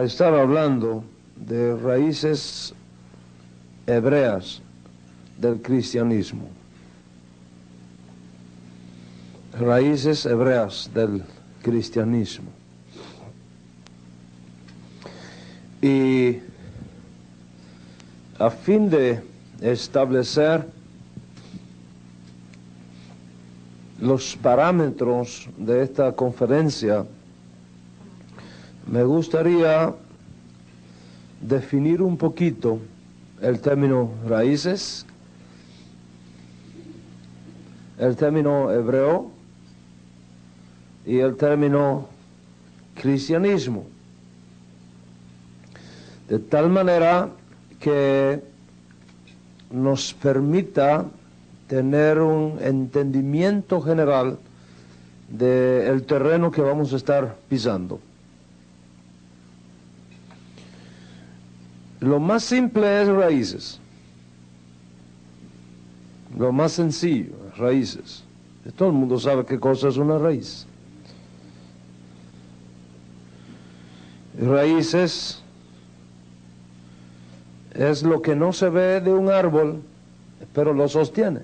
estar hablando de raíces hebreas del cristianismo. Raíces hebreas del cristianismo. Y a fin de establecer los parámetros de esta conferencia, me gustaría definir un poquito el término raíces, el término hebreo y el término cristianismo, de tal manera que nos permita tener un entendimiento general del terreno que vamos a estar pisando. Lo más simple es raíces. Lo más sencillo, raíces. Todo el mundo sabe qué cosa es una raíz. Raíces es lo que no se ve de un árbol, pero lo sostiene.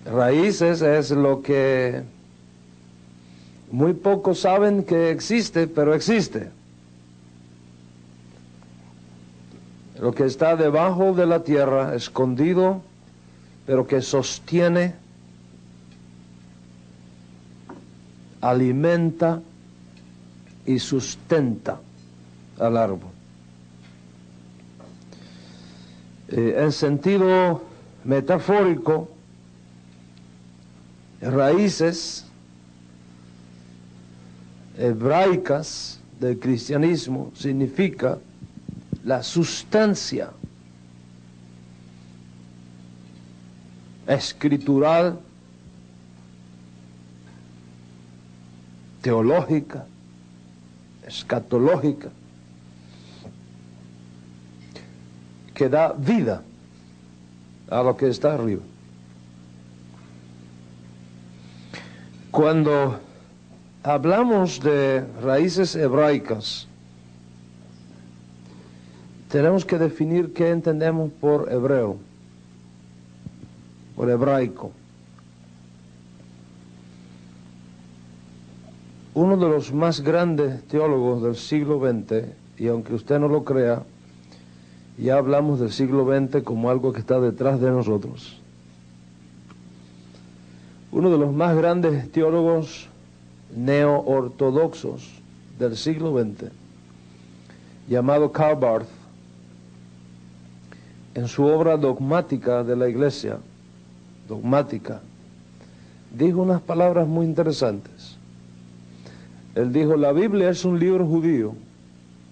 Raíces es lo que muy pocos saben que existe, pero existe. Lo que está debajo de la tierra, escondido, pero que sostiene, alimenta y sustenta al árbol. En sentido metafórico, raíces hebraicas del cristianismo significa la sustancia escritural, teológica, escatológica, que da vida a lo que está arriba. Cuando hablamos de raíces hebraicas, tenemos que definir qué entendemos por hebreo, por hebraico. Uno de los más grandes teólogos del siglo XX, y aunque usted no lo crea, ya hablamos del siglo XX como algo que está detrás de nosotros. Uno de los más grandes teólogos neo-ortodoxos del siglo XX, llamado Karl Barth, en su obra dogmática de la Iglesia, dogmática, dijo unas palabras muy interesantes. Él dijo: la Biblia es un libro judío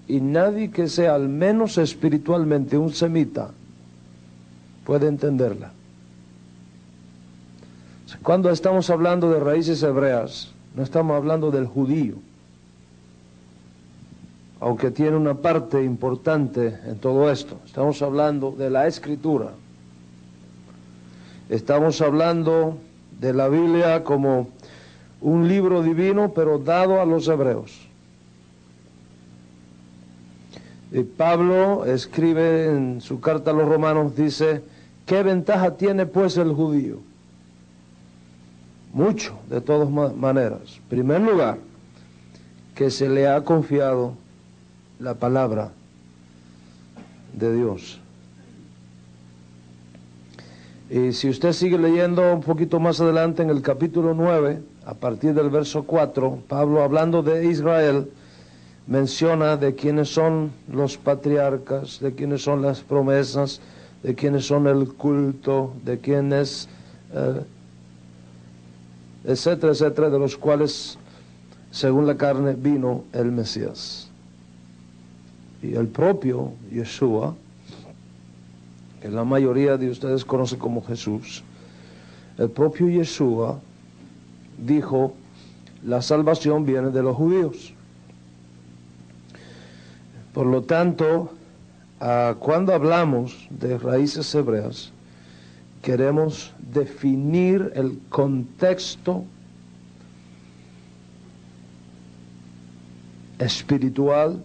y nadie que sea al menos espiritualmente un semita puede entenderla. Cuando estamos hablando de raíces hebreas, no estamos hablando del judío, aunque tiene una parte importante en todo esto. Estamos hablando de la Escritura. Estamos hablando de la Biblia como un libro divino, pero dado a los hebreos. Y Pablo escribe en su carta a los romanos, dice: ¿qué ventaja tiene pues el judío? Mucho, de todas maneras. En primer lugar, que se le ha confiado la palabra de Dios. Y si usted sigue leyendo un poquito más adelante en el capítulo 9, a partir del verso 4, Pablo, hablando de Israel, menciona de quiénes son los patriarcas, de quiénes son las promesas, de quiénes son el culto, de quiénes, etcétera, etcétera, de los cuales, según la carne, vino el Mesías. Y el propio Yeshua, que la mayoría de ustedes conocen como Jesús, el propio Yeshua dijo: la salvación viene de los judíos. Por lo tanto, cuando hablamos de raíces hebreas, queremos definir el contexto espiritual,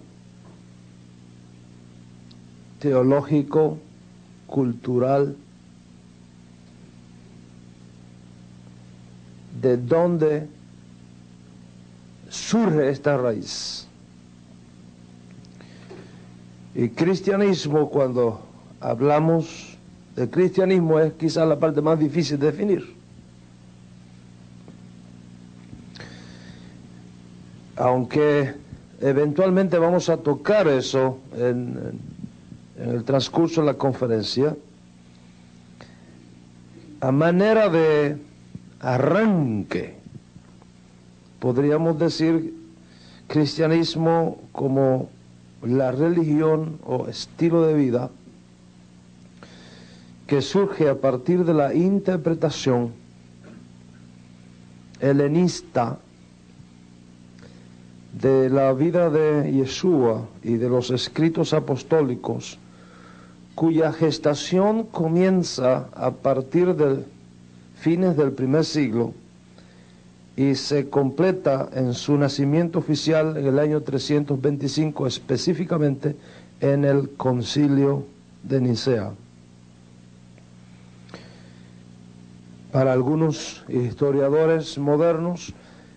teológico, cultural, de dónde surge esta raíz. Y cristianismo, cuando hablamos de cristianismo, es quizás la parte más difícil de definir. Aunque eventualmente vamos a tocar eso en el transcurso de la conferencia, a manera de arranque, podríamos decir cristianismo como la religión o estilo de vida que surge a partir de la interpretación helenista de la vida de Yeshua y de los escritos apostólicos, cuya gestación comienza a partir de fines del primer siglo y se completa en su nacimiento oficial en el año 325, específicamente en el Concilio de Nicea. Para algunos historiadores modernos,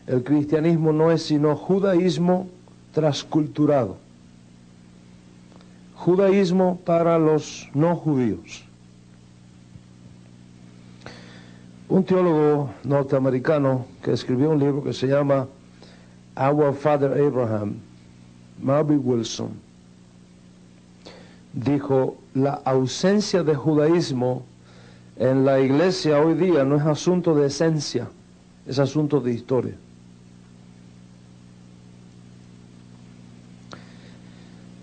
el cristianismo no es sino judaísmo transculturado. Judaísmo para los no judíos. Un teólogo norteamericano que escribió un libro que se llama Our Father Abraham, Marvin Wilson, dijo: la ausencia de judaísmo en la iglesia hoy día no es asunto de esencia, es asunto de historia.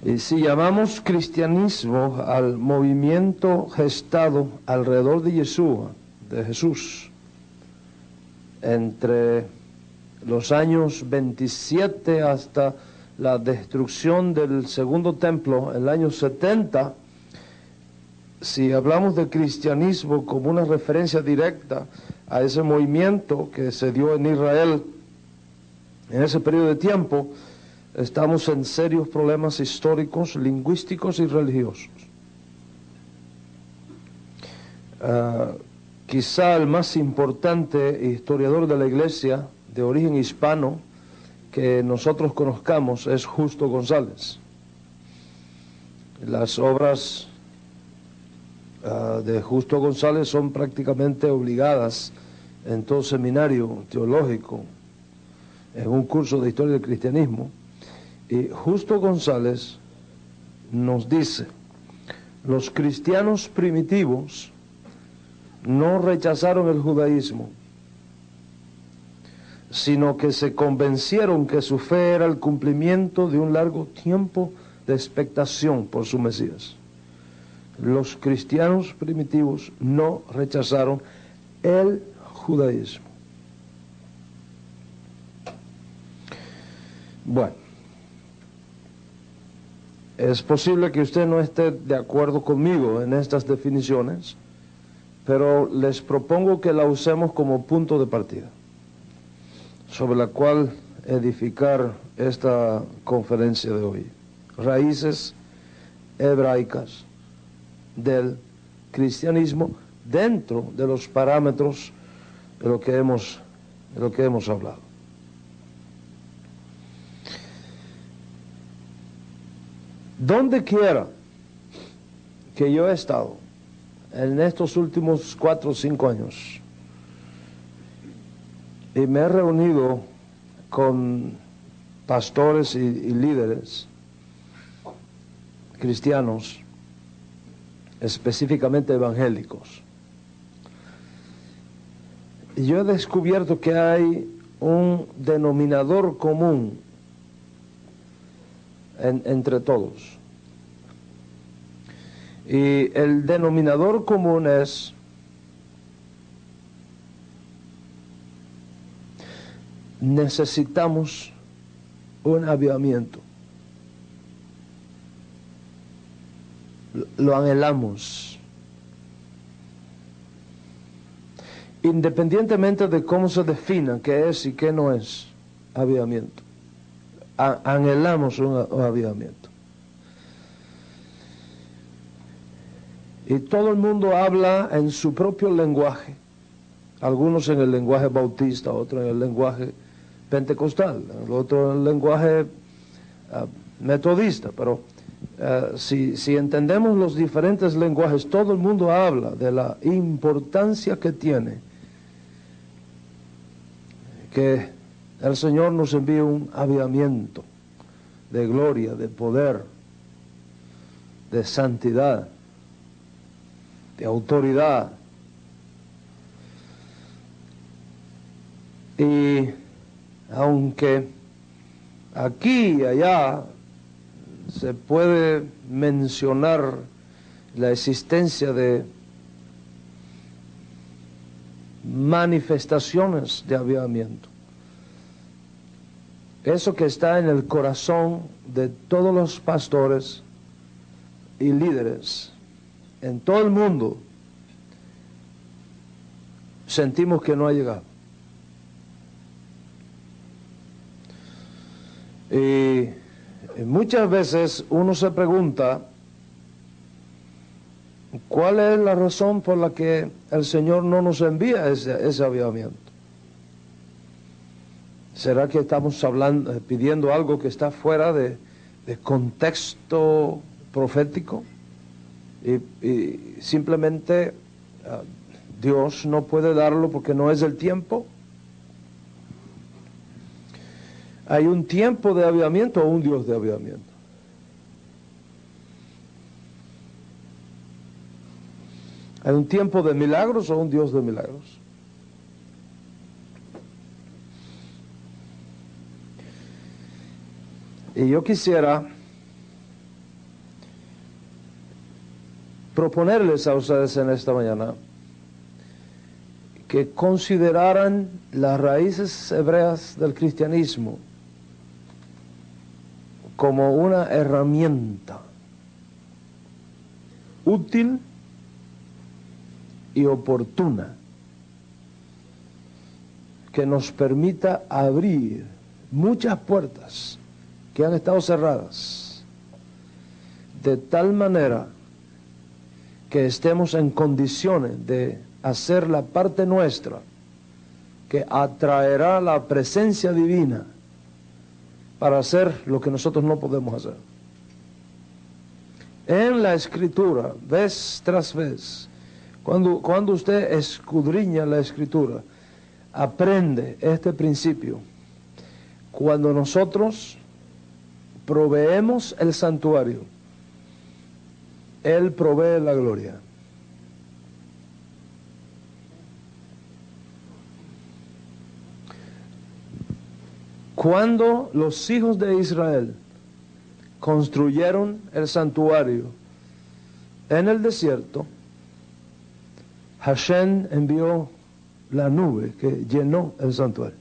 Y si llamamos cristianismo al movimiento gestado alrededor de Yeshua, de Jesús, entre los años 27 hasta la destrucción del segundo templo, en el año 70, si hablamos de cristianismo como una referencia directa a ese movimiento que se dio en Israel en ese periodo de tiempo, estamos en serios problemas históricos, lingüísticos y religiosos. Quizá el más importante historiador de la iglesia de origen hispano que nosotros conozcamos es Justo González. Las obras de Justo González son prácticamente obligadas en todo seminario teológico, en un curso de historia del cristianismo. Y Justo González nos dice: los cristianos primitivos no rechazaron el judaísmo, sino que se convencieron que su fe era el cumplimiento de un largo tiempo de expectación por su Mesías. Los cristianos primitivos no rechazaron el judaísmo. Bueno, es posible que usted no esté de acuerdo conmigo en estas definiciones, pero les propongo que la usemos como punto de partida, sobre la cual edificar esta conferencia de hoy. Raíces hebraicas del cristianismo dentro de los parámetros de lo que hemos hablado. Donde quiera que yo he estado en estos últimos 4 o 5 años y me he reunido con pastores y líderes cristianos, específicamente evangélicos, y yo he descubierto que hay un denominador común entre todos. Y el denominador común es: necesitamos un avivamiento. Lo anhelamos. Independientemente de cómo se defina qué es y qué no es avivamiento. anhelamos un avivamiento. Y todo el mundo habla en su propio lenguaje, algunos en el lenguaje bautista, otros en el lenguaje pentecostal, otros en el lenguaje metodista, pero si entendemos los diferentes lenguajes, todo el mundo habla de la importancia que tiene que el Señor nos envíe un avivamiento de gloria, de poder, de santidad, de autoridad. Y aunque aquí y allá se puede mencionar la existencia de manifestaciones de avivamiento, eso que está en el corazón de todos los pastores y líderes en todo el mundo, sentimos que no ha llegado. Y muchas veces uno se pregunta, ¿cuál es la razón por la que el Señor no nos envía ese avivamiento? ¿Será que estamos pidiendo algo que está fuera de contexto profético? Y simplemente Dios no puede darlo porque no es el tiempo. ¿Hay un tiempo de avivamiento o un Dios de avivamiento? ¿Hay un tiempo de milagros o un Dios de milagros? Y yo quisiera proponerles a ustedes en esta mañana que consideraran las raíces hebreas del cristianismo como una herramienta útil y oportuna que nos permita abrir muchas puertas que han estado cerradas, de tal manera que estemos en condiciones de hacer la parte nuestra que atraerá la presencia divina para hacer lo que nosotros no podemos hacer. En la Escritura, vez tras vez, cuando usted escudriña la Escritura, aprende este principio. Cuando nosotros proveemos el santuario, Él provee la gloria. Cuando los hijos de Israel construyeron el santuario en el desierto, Hashem envió la nube que llenó el santuario.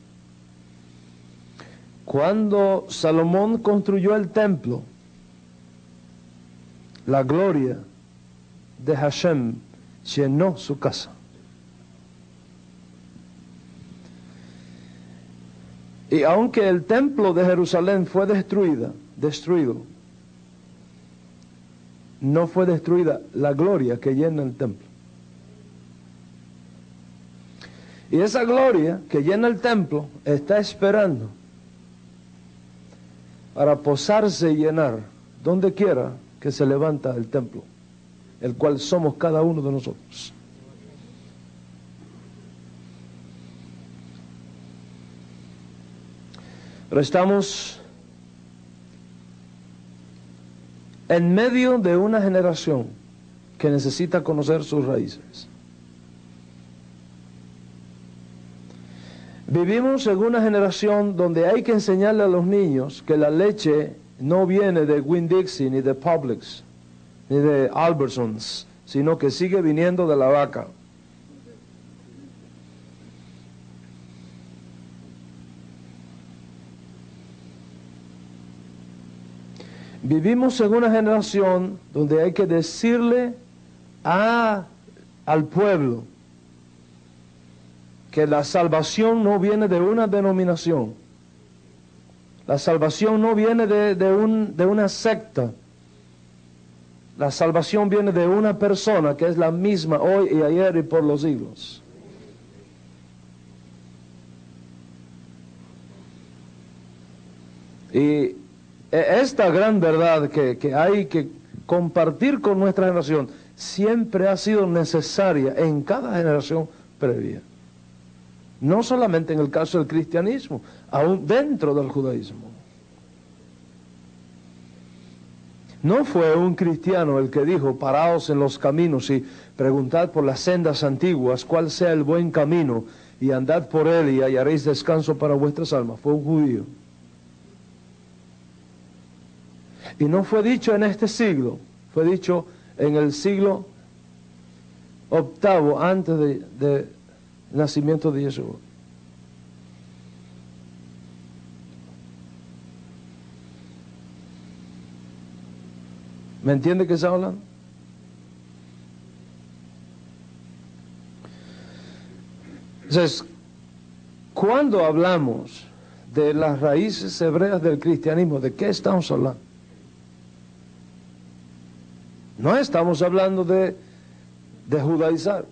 Cuando Salomón construyó el templo, la gloria de Hashem llenó su casa. Y aunque el templo de Jerusalén fue destruido, no fue destruida la gloria que llena el templo. Y esa gloria que llena el templo está esperando para posarse y llenar donde quiera que se levanta el templo, el cual somos cada uno de nosotros. Pero estamos en medio de una generación que necesita conocer sus raíces. Vivimos en una generación donde hay que enseñarle a los niños que la leche no viene de Winn-Dixie, ni de Publix, ni de Albertsons, sino que sigue viniendo de la vaca. Vivimos en una generación donde hay que decirle al pueblo que la salvación no viene de una denominación, La salvación no viene de una secta. La salvación viene de una persona que es la misma hoy y ayer y por los siglos. Y esta gran verdad que hay que compartir con nuestra generación siempre ha sido necesaria en cada generación previa. No solamente en el caso del cristianismo, aún dentro del judaísmo. No fue un cristiano el que dijo, paraos en los caminos y preguntad por las sendas antiguas cuál sea el buen camino y andad por él y hallaréis descanso para vuestras almas. Fue un judío. Y no fue dicho en este siglo, fue dicho en el siglo octavo antes del nacimiento de Yeshua. ¿Me entiende qué está hablando? Entonces, cuando hablamos de las raíces hebreas del cristianismo, ¿de qué estamos hablando? No estamos hablando de judaizar,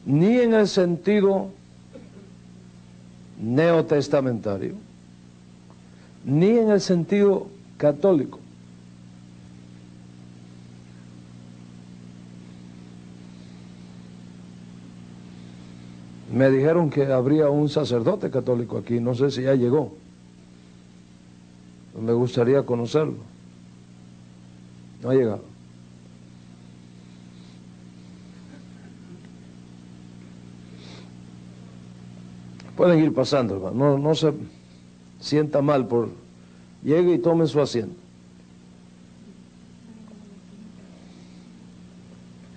ni en el sentido neotestamentario, ni en el sentido católico. Me dijeron que habría un sacerdote católico aquí, no sé si ya llegó. Me gustaría conocerlo. No ha llegado. Pueden ir pasando, hermano. No se sienta mal por... Llegue y tome su asiento.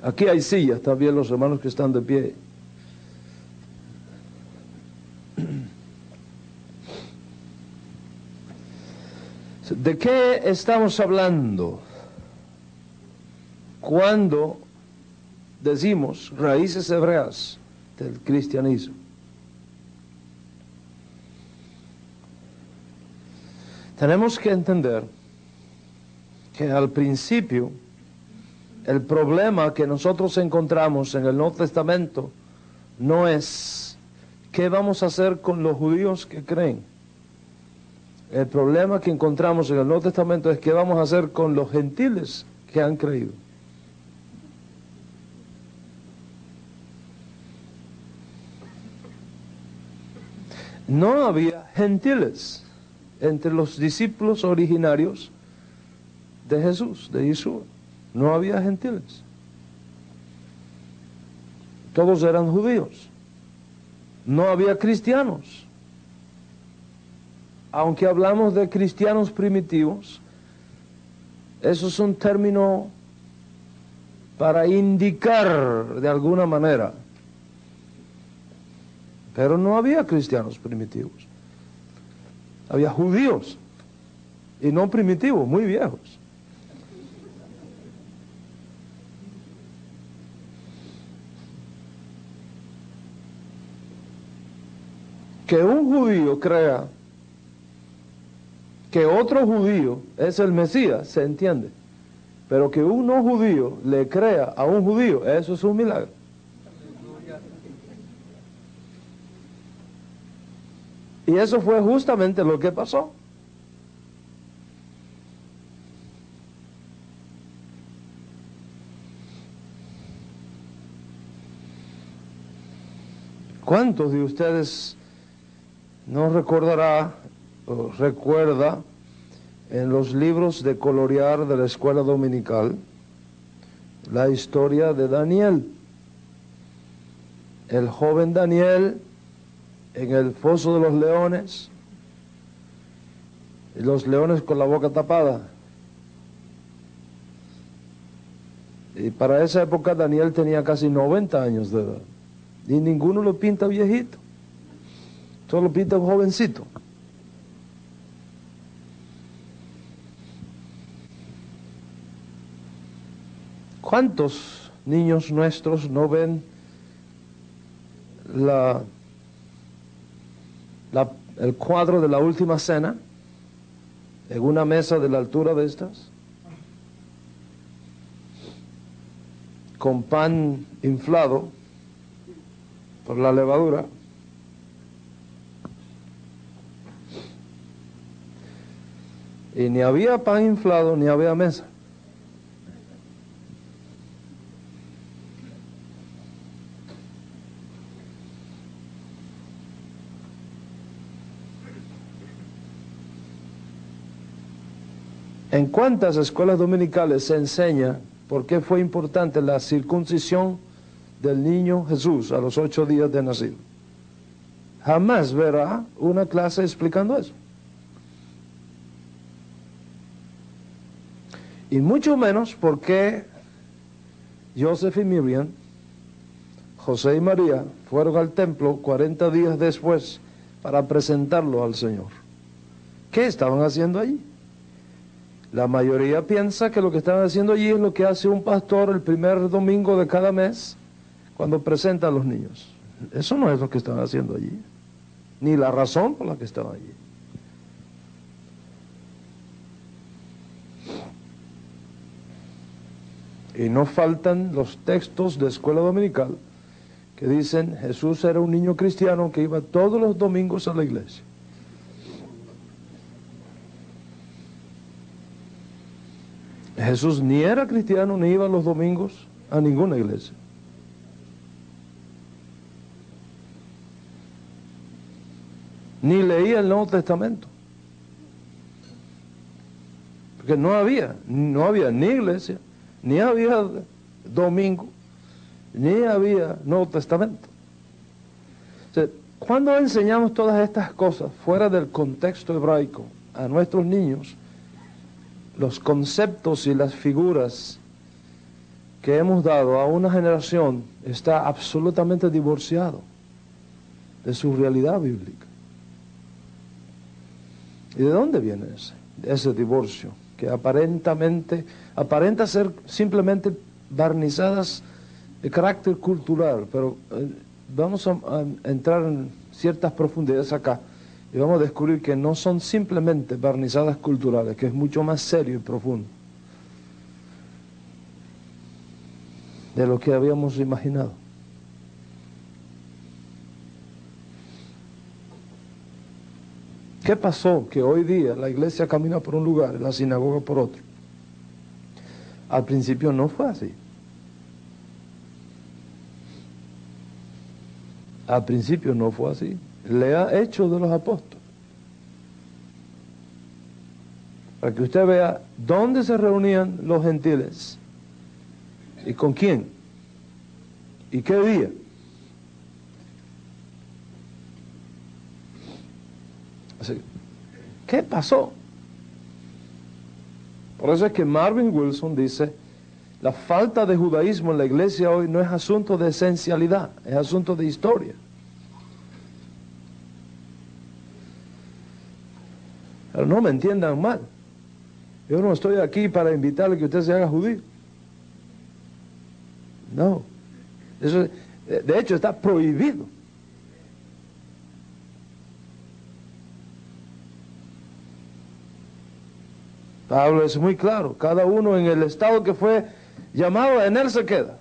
Aquí hay sillas también, los hermanos que están de pie. ¿De qué estamos hablando cuando decimos raíces hebreas del cristianismo? Tenemos que entender que al principio el problema que nosotros encontramos en el Nuevo Testamento no es qué vamos a hacer con los judíos que creen. El problema que encontramos en el Nuevo Testamento es qué vamos a hacer con los gentiles que han creído. No había gentiles entre los discípulos originarios de Jesús, de Yeshua. No había gentiles. Todos eran judíos. No había cristianos. Aunque hablamos de cristianos primitivos, eso es un término para indicar de alguna manera. Pero no había cristianos primitivos. Había judíos, y no primitivos, muy viejos. Que un judío crea que otro judío es el Mesías, se entiende. Pero que un no judío le crea a un judío, eso es un milagro. Y eso fue justamente lo que pasó. ¿Cuántos de ustedes no recordará o recuerda en los libros de colorear de la escuela dominical la historia de Daniel? El joven Daniel en el foso de los leones, y los leones con la boca tapada. Y para esa época Daniel tenía casi 90 años de edad. Y ninguno lo pinta viejito, solo pinta un jovencito. ¿Cuántos niños nuestros no ven la el cuadro de la última cena en una mesa de la altura de estas, con pan inflado por la levadura, y ni había pan inflado ni había mesa. ¿En cuántas escuelas dominicales se enseña por qué fue importante la circuncisión del niño Jesús a los 8 días de nacido? Jamás verá una clase explicando eso. Y mucho menos por qué Joseph y Miriam, José y María, fueron al templo 40 días después para presentarlo al Señor. ¿Qué estaban haciendo allí? La mayoría piensa que lo que estaban haciendo allí es lo que hace un pastor el primer domingo de cada mes cuando presenta a los niños. Eso no es lo que estaban haciendo allí, ni la razón por la que estaban allí. Y no faltan los textos de escuela dominical que dicen Jesús era un niño cristiano que iba todos los domingos a la iglesia. Jesús ni era cristiano ni iba los domingos a ninguna iglesia. Ni leía el Nuevo Testamento. Porque no había ni iglesia, ni había domingo, ni había Nuevo Testamento. O sea, cuando enseñamos todas estas cosas fuera del contexto hebraico a nuestros niños, los conceptos y las figuras que hemos dado a una generación está absolutamente divorciado de su realidad bíblica. ¿Y de dónde viene ese divorcio? Que aparenta ser simplemente barnizadas de carácter cultural, pero vamos a entrar en ciertas profundidades acá y vamos a descubrir que no son simplemente barnizadas culturales, que es mucho más serio y profundo de lo que habíamos imaginado. ¿Qué pasó? Que hoy día la iglesia camina por un lugar y la sinagoga por otro. Al principio no fue así. Al principio no fue así. Lea Hechos de los Apóstoles, para que usted vea dónde se reunían los gentiles y con quién y qué día. Así, ¿qué pasó? Por eso es que Marvin Wilson dice, la falta de judaísmo en la iglesia hoy no es asunto de esencialidad, es asunto de historia. Pero no me entiendan mal. Yo no estoy aquí para invitarle que usted se haga judío. No. Eso, de hecho, está prohibido. Pablo es muy claro. Cada uno en el estado que fue llamado, en él se queda.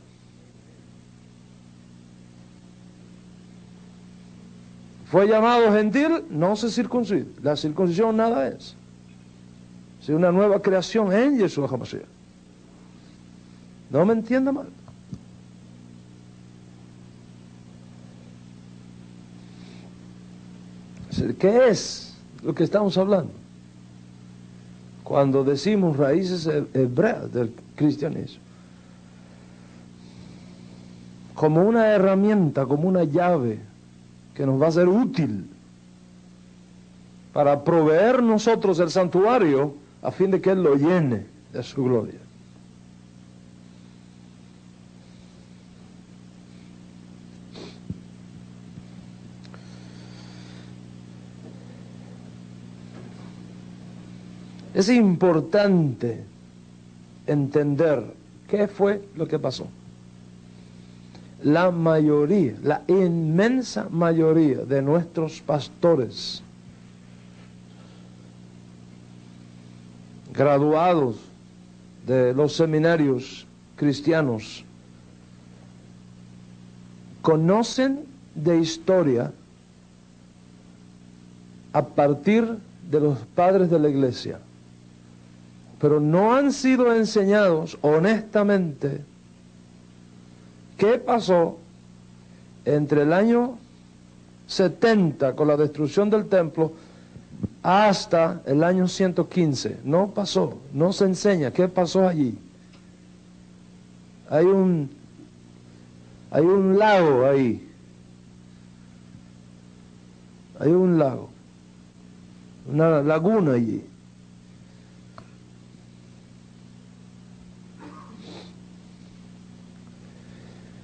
Fue llamado gentil, no se circuncide. La circuncisión nada es. Es una nueva creación en Yeshua HaMashiach. No me entienda mal. ¿Qué es lo que estamos hablando? Cuando decimos raíces hebreas del cristianismo. Como una herramienta, como una llave que nos va a ser útil para proveer nosotros el santuario a fin de que Él lo llene de su gloria. Es importante entender qué fue lo que pasó. la mayoría, la inmensa mayoría de nuestros pastores, graduados de los seminarios cristianos, conocen de historia a partir de los padres de la iglesia, pero no han sido enseñados honestamente qué pasó entre el año 70 con la destrucción del templo hasta el año 115. No pasó, no se enseña qué pasó allí. Hay un lago ahí. Hay un lago, una laguna allí.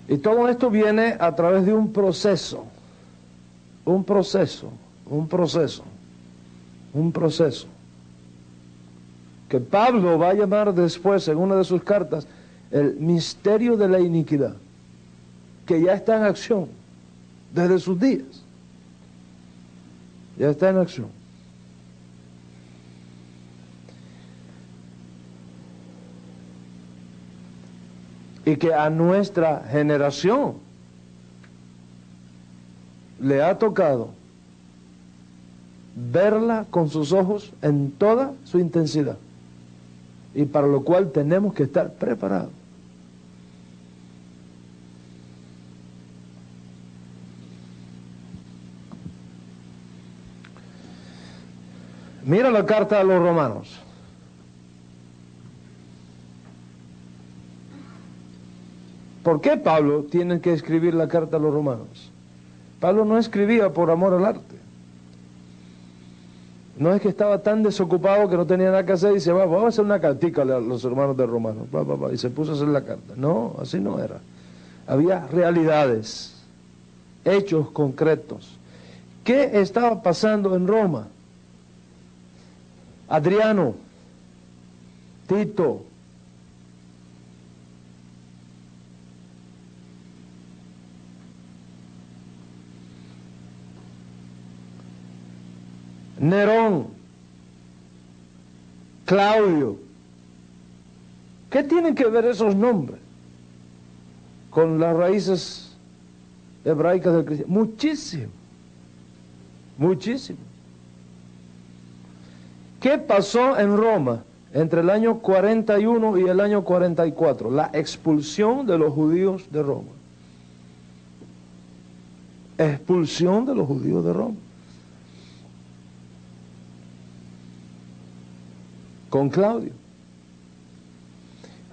Y todo esto viene a través de un proceso, que Pablo va a llamar después, en una de sus cartas, el misterio de la iniquidad, que ya está en acción desde sus días. Ya está en acción. Y que a nuestra generación le ha tocado verla con sus ojos en toda su intensidad, y para lo cual tenemos que estar preparados. Mira la carta a los romanos. ¿Por qué Pablo tiene que escribir la carta a los romanos? Pablo no escribía por amor al arte. No es que estaba tan desocupado que no tenía nada que hacer y dice, vamos a hacer una cartica a los hermanos de Romanos, y se puso a hacer la carta. No, así no era. Había realidades, hechos concretos. ¿Qué estaba pasando en Roma? Adriano, Tito, Nerón, Claudio. ¿Qué tienen que ver esos nombres con las raíces hebraicas del cristianismo? Muchísimo, muchísimo. ¿Qué pasó en Roma entre el año 41 y el año 44? La expulsión de los judíos de Roma. Expulsión de los judíos de Roma. Con Claudio.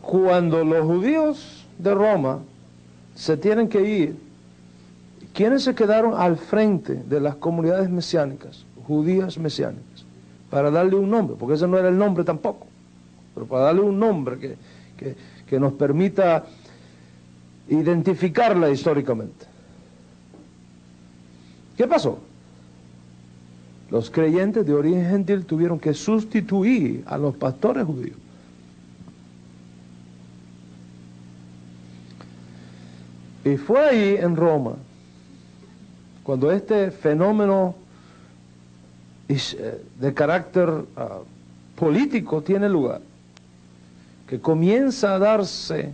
Cuando los judíos de Roma se tienen que ir, ¿quiénes se quedaron al frente de las comunidades mesiánicas, judías mesiánicas? Para darle un nombre, porque ese no era el nombre tampoco, pero para darle un nombre que nos permita identificarla históricamente. ¿Qué pasó? Los creyentes de origen gentil tuvieron que sustituir a los pastores judíos. Y fue ahí en Roma, cuando este fenómeno de carácter político tiene lugar, que comienza a darse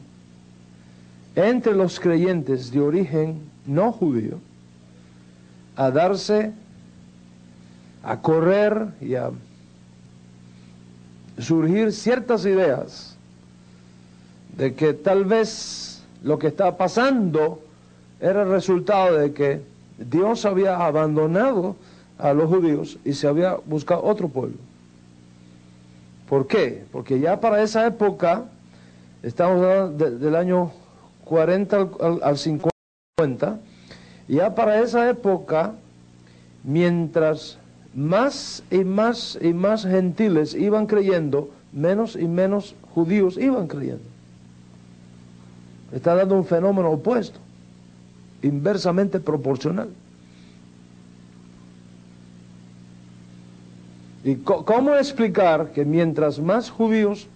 entre los creyentes de origen no judío, a darse, a correr y a surgir ciertas ideas de que tal vez lo que está pasando era el resultado de que Dios había abandonado a los judíos y se había buscado otro pueblo. ¿Por qué? Porque ya para esa época, estamos hablando del año 40 al 50, ya para esa época, mientras más y más y más gentiles iban creyendo, menos y menos judíos iban creyendo. Está dando un fenómeno opuesto, inversamente proporcional. ¿Y cómo explicar que mientras más judíos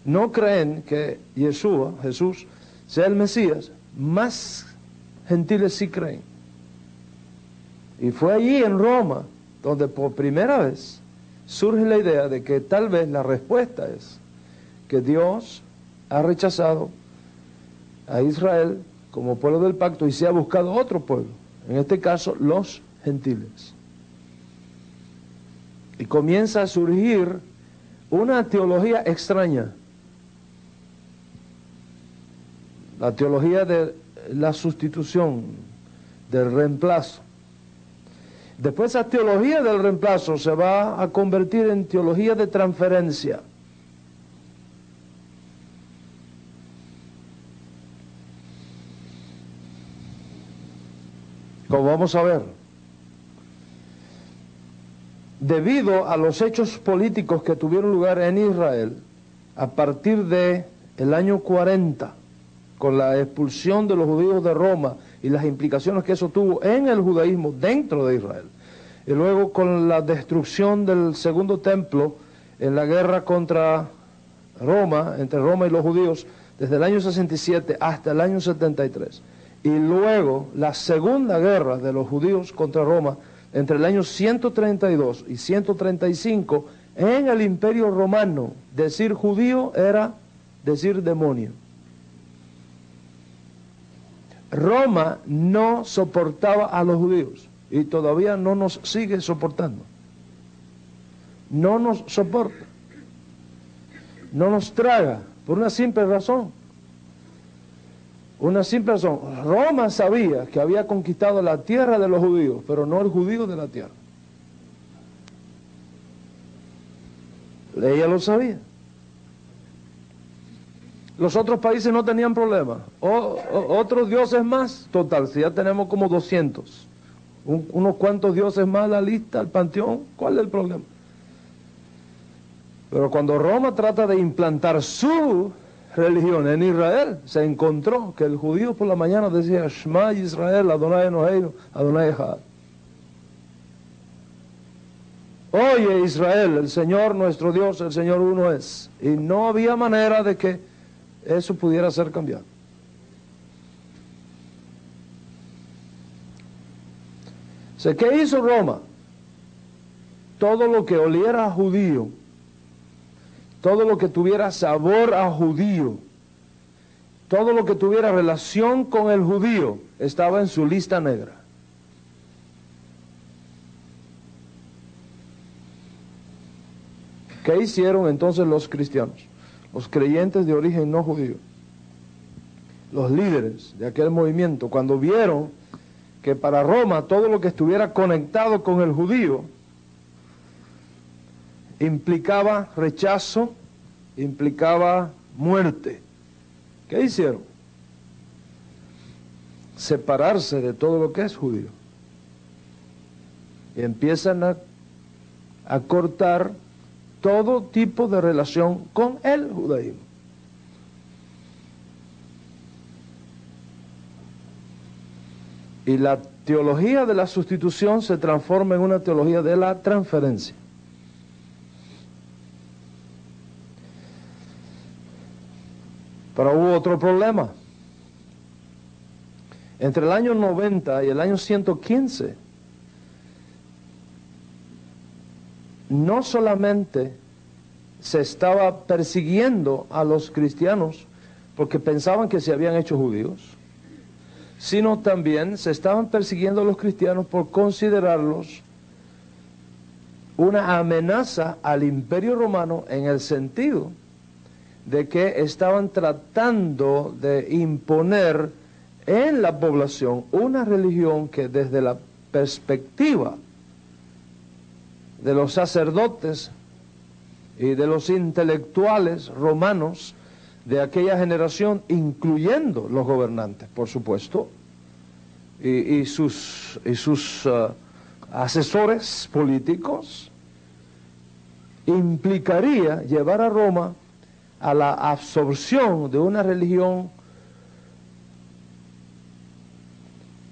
no creen que Yeshua, Jesús, sea el Mesías, más gentiles sí creen. Y fue allí en Roma donde por primera vez surge la idea de que tal vez la respuesta es que Dios ha rechazado a Israel como pueblo del pacto y se ha buscado otro pueblo, en este caso los gentiles. Y comienza a surgir una teología extraña, la teología de la sustitución, del reemplazo. Después esa teología del reemplazo se va a convertir en teología de transferencia. Como vamos a ver, debido a los hechos políticos que tuvieron lugar en Israel, a partir del año 40, con la expulsión de los judíos de Roma y las implicaciones que eso tuvo en el judaísmo dentro de Israel, y luego con la destrucción del segundo templo en la guerra contra Roma, entre Roma y los judíos, desde el año 67 hasta el año 73, y luego la segunda guerra de los judíos contra Roma entre el año 132 y 135 en el Imperio Romano. Decir judío era decir demonio. Roma no soportaba a los judíos y todavía no nos sigue soportando. No nos soporta. No nos traga por una simple razón. Una simple razón. Roma sabía que había conquistado la tierra de los judíos, pero no el judío de la tierra. Ella lo sabía. Los otros países no tenían problema. Otros dioses más, total, si ya tenemos como 200. Unos cuantos dioses más a la lista, al panteón, ¿cuál es el problema? Pero cuando Roma trata de implantar su religión en Israel, se encontró que el judío por la mañana decía Shema Israel, Adonai Eloheinu, Adonai Echad. Oye Israel, el Señor nuestro Dios, el Señor uno es. Y no había manera de que eso pudiera ser cambiado. ¿Qué hizo Roma? Todo lo que oliera a judío, todo lo que tuviera sabor a judío, todo lo que tuviera relación con el judío, estaba en su lista negra. ¿Qué hicieron entonces los cristianos? Los creyentes de origen no judío, los líderes de aquel movimiento, cuando vieron que para Roma todo lo que estuviera conectado con el judío implicaba rechazo, implicaba muerte. ¿Qué hicieron? Separarse de todo lo que es judío. Y empiezan a cortar todo tipo de relación con el judaísmo. Y la teología de la sustitución se transforma en una teología de la transferencia. Pero hubo otro problema. Entre el año 90 y el año 115, no solamente se estaba persiguiendo a los cristianos porque pensaban que se habían hecho judíos, sino también se estaban persiguiendo a los cristianos por considerarlos una amenaza al Imperio Romano, en el sentido de que estaban tratando de imponer en la población una religión que desde la perspectiva de los sacerdotes y de los intelectuales romanos de aquella generación, incluyendo los gobernantes, por supuesto, y sus asesores políticos, implicaría llevar a Roma a la absorción de una religión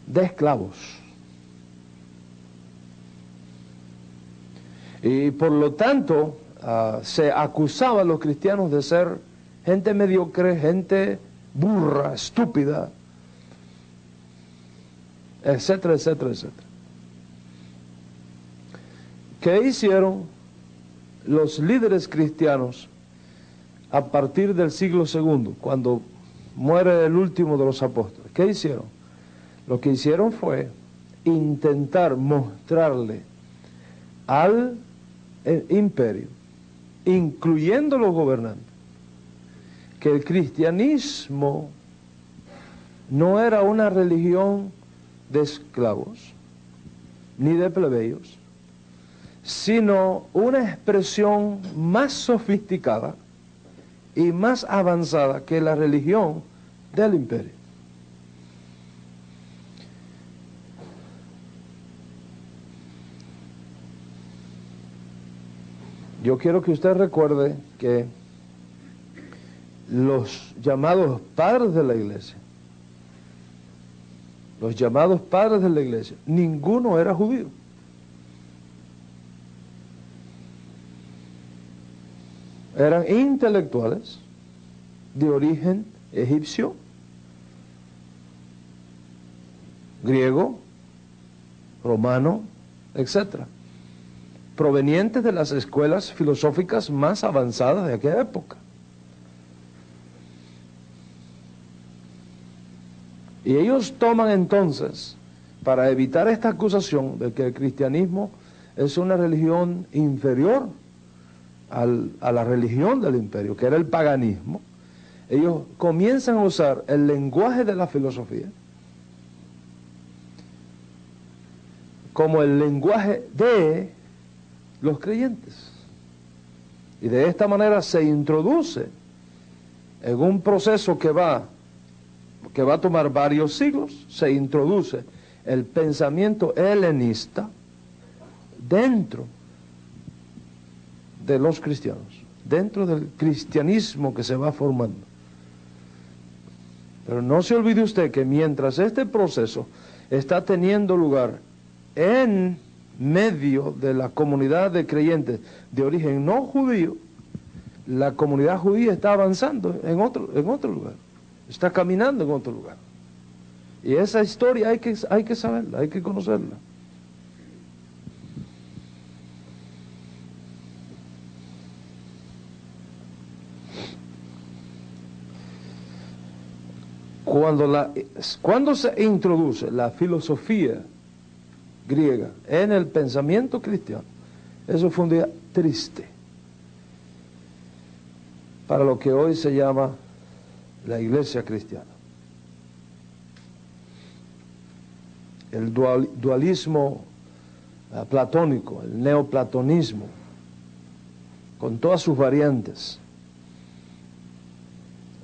de esclavos. Y por lo tanto se acusaba a los cristianos de ser gente mediocre, gente burra, estúpida, etcétera, etcétera, etcétera. ¿Qué hicieron los líderes cristianos a partir del siglo II, cuando muere el último de los apóstoles? ¿Qué hicieron? Lo que hicieron fue intentar mostrarle al imperio, incluyendo los gobernantes, que el cristianismo no era una religión de esclavos ni de plebeyos, sino una expresión más sofisticada y más avanzada que la religión del imperio. Yo quiero que usted recuerde que los llamados padres de la iglesia, ninguno era judío. Eran intelectuales de origen egipcio, griego, romano, etcétera, provenientes de las escuelas filosóficas más avanzadas de aquella época. Y ellos toman entonces, para evitar esta acusación de que el cristianismo es una religión inferior a la religión del imperio, que era el paganismo, ellos comienzan a usar el lenguaje de la filosofía como el lenguaje de los creyentes. Y de esta manera se introduce en un proceso que va a tomar varios siglos, se introduce el pensamiento helenista dentro de los cristianos, dentro del cristianismo que se va formando. Pero no se olvide usted que mientras este proceso está teniendo lugar en medio de la comunidad de creyentes de origen no judío, la comunidad judía está avanzando en otro lugar, está caminando en otro lugar. Y esa historia hay que saberla, hay que conocerla. Cuando se introduce la filosofía griega en el pensamiento cristiano, eso fue un día triste para lo que hoy se llama la iglesia cristiana. El dualismo platónico, el neoplatonismo, con todas sus variantes,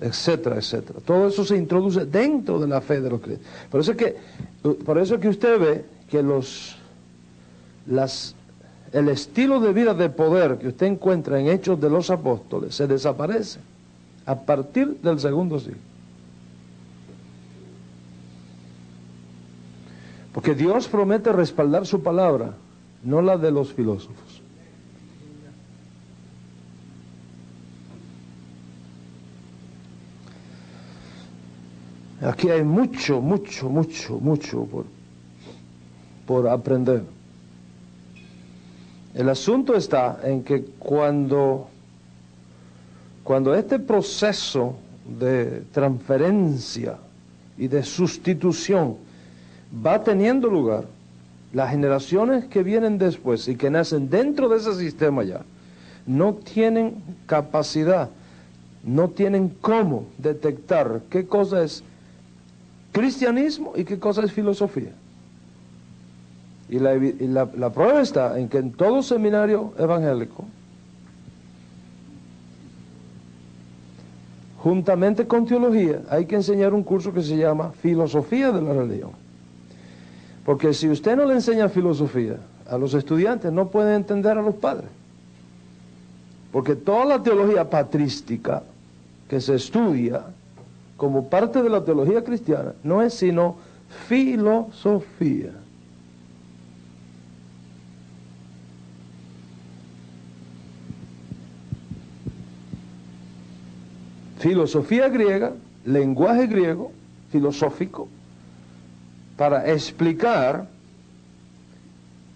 etcétera, etcétera. Todo eso se introduce dentro de la fe de los creyentes. Por eso es que usted ve que el estilo de vida de poder que usted encuentra en Hechos de los Apóstoles se desaparece a partir del segundo siglo. Porque Dios promete respaldar su palabra, no la de los filósofos. Aquí hay mucho por aprender. El asunto está en que cuando este proceso de transferencia y de sustitución va teniendo lugar, las generaciones que vienen después y que nacen dentro de ese sistema ya, no tienen capacidad, no tienen cómo detectar qué cosa es cristianismo y qué cosa es filosofía. Y la prueba está en que en todo seminario evangélico, juntamente con teología, hay que enseñar un curso que se llama filosofía de la religión. Porque si usted no le enseña filosofía a los estudiantes, no pueden entender a los padres. Porque toda la teología patrística que se estudia como parte de la teología cristiana no es sino filosofía. Filosofía griega, lenguaje griego, filosófico, para explicar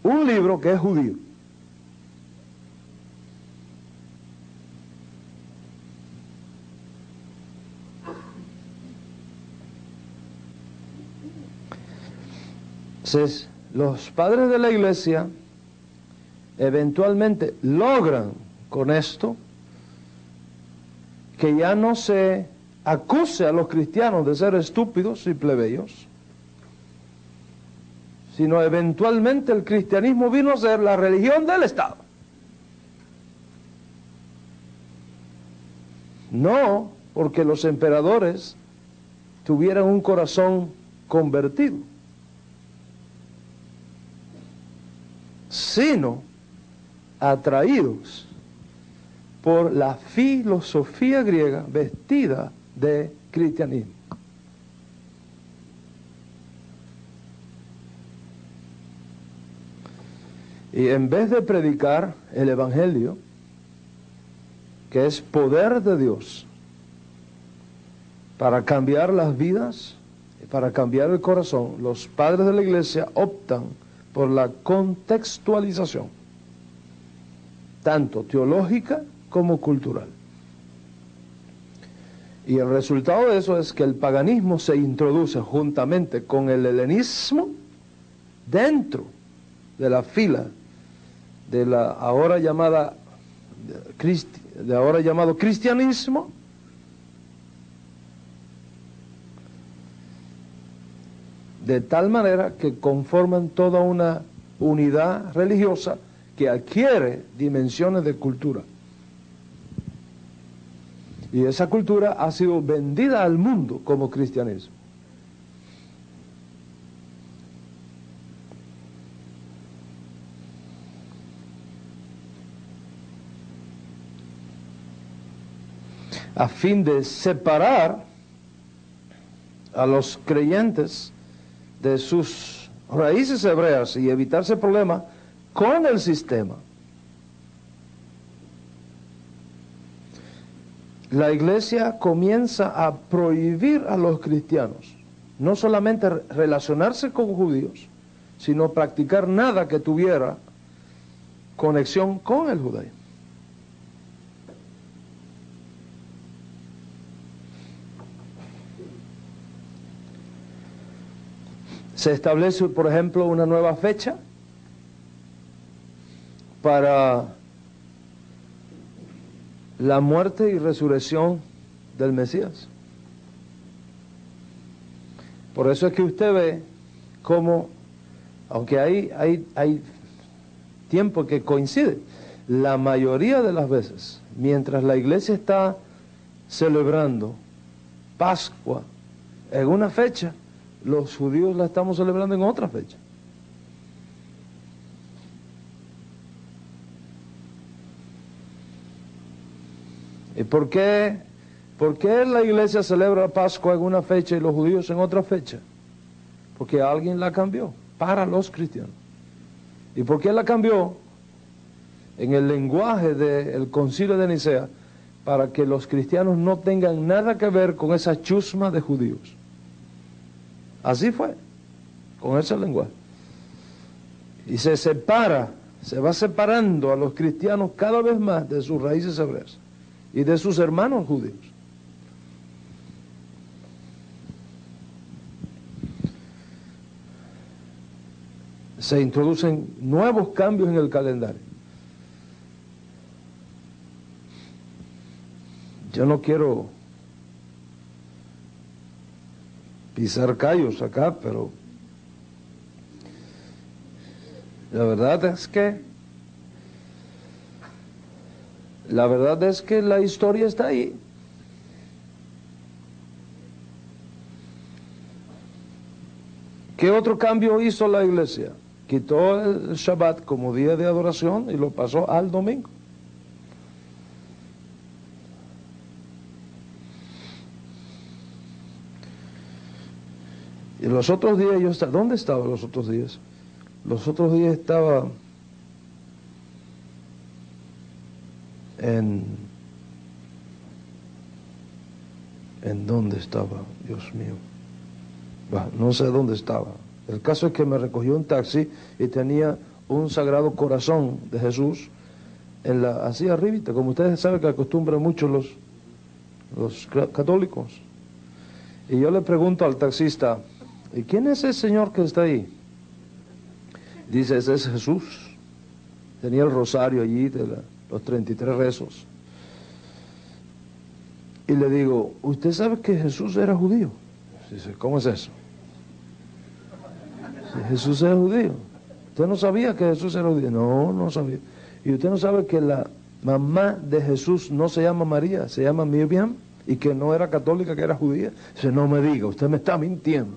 un libro que es judío. Entonces, los padres de la iglesia eventualmente logran con esto que ya no se acuse a los cristianos de ser estúpidos y plebeyos, sino eventualmente el cristianismo vino a ser la religión del Estado. No porque los emperadores tuvieran un corazón convertido, sino atraídos por la filosofía griega vestida de cristianismo. Y en vez de predicar el Evangelio, que es poder de Dios para cambiar las vidas, para cambiar el corazón, los padres de la iglesia optan por la contextualización, tanto teológica como cultural. Y el resultado de eso es que el paganismo se introduce juntamente con el helenismo dentro de la fila de la ahora llamado cristianismo, de tal manera que conforman toda una unidad religiosa que adquiere dimensiones de cultura. Y esa cultura ha sido vendida al mundo como cristianismo. A fin de separar a los creyentes de sus raíces hebreas y evitarse problemas con el sistema. La iglesia comienza a prohibir a los cristianos no solamente relacionarse con judíos, sino practicar nada que tuviera conexión con el judaísmo. Se establece, por ejemplo, una nueva fecha para la muerte y resurrección del Mesías. Por eso es que usted ve cómo, aunque hay tiempo que coincide, la mayoría de las veces, mientras la iglesia está celebrando Pascua en una fecha, los judíos la estamos celebrando en otra fecha. ¿Y por qué la iglesia celebra Pascua en una fecha y los judíos en otra fecha? Porque alguien la cambió para los cristianos. ¿Y por qué la cambió? En el lenguaje del Concilio de Nicea, para que los cristianos no tengan nada que ver con esa chusma de judíos. Así fue, con ese lenguaje. Y se va separando a los cristianos cada vez más de sus raíces hebreas y de sus hermanos judíos. Se introducen nuevos cambios en el calendario. Yo no quiero pisar callos acá, pero la verdad es que la historia está ahí. ¿Qué otro cambio hizo la iglesia? Quitó el Shabbat como día de adoración y lo pasó al domingo. Y los otros días ¿dónde estaba los otros días? Los otros días estaba ¿en dónde estaba? Dios mío. No sé dónde estaba. El caso es que me recogió un taxi y tenía un Sagrado Corazón de Jesús así arribita, como ustedes saben que acostumbran mucho los católicos. Y yo le pregunto al taxista, ¿y quién es ese señor que está ahí? Dice, ese es Jesús. Tenía el rosario allí de los 33 rezos. Y le digo, ¿usted sabe que Jesús era judío? Dice, ¿cómo es eso? Dice, Jesús era judío. ¿Usted no sabía que Jesús era judío? No, no sabía. ¿Y usted no sabe que la mamá de Jesús no se llama María, se llama Miriam? Y que no era católica, que era judía. Dice, no me diga, usted me está mintiendo.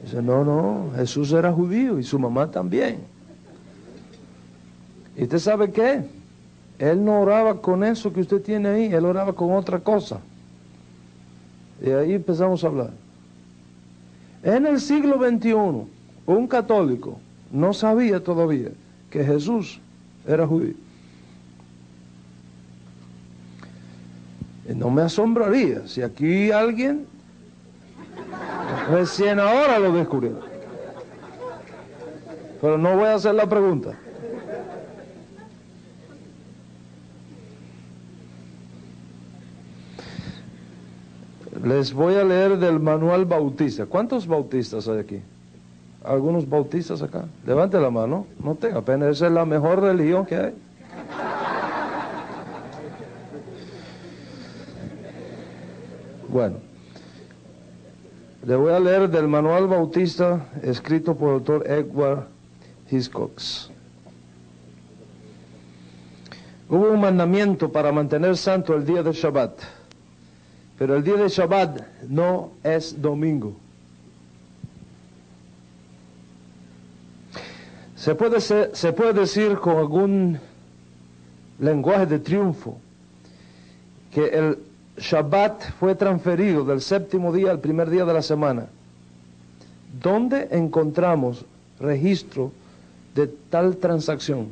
Dice, no, Jesús era judío y su mamá también. ¿Y usted sabe qué? Él no oraba con eso que usted tiene ahí, él oraba con otra cosa. Y ahí empezamos a hablar. En el siglo XXI, un católico no sabía todavía que Jesús era judío. Y no me asombraría si aquí alguien recién ahora lo descubrió. Pero no voy a hacer la pregunta. Les voy a leer del manual bautista. ¿Cuántos bautistas hay aquí? ¿Algunos bautistas acá? Levante la mano, no tenga pena, esa es la mejor religión que hay. Bueno, le voy a leer del manual bautista escrito por el doctor Edward Hiscox. Hubo un mandamiento para mantener santo el día de Shabbat, pero el día de Shabbat no es domingo. Se puede decir con algún lenguaje de triunfo que el Shabbat fue transferido del séptimo día al primer día de la semana. ¿Dónde encontramos registro de tal transacción?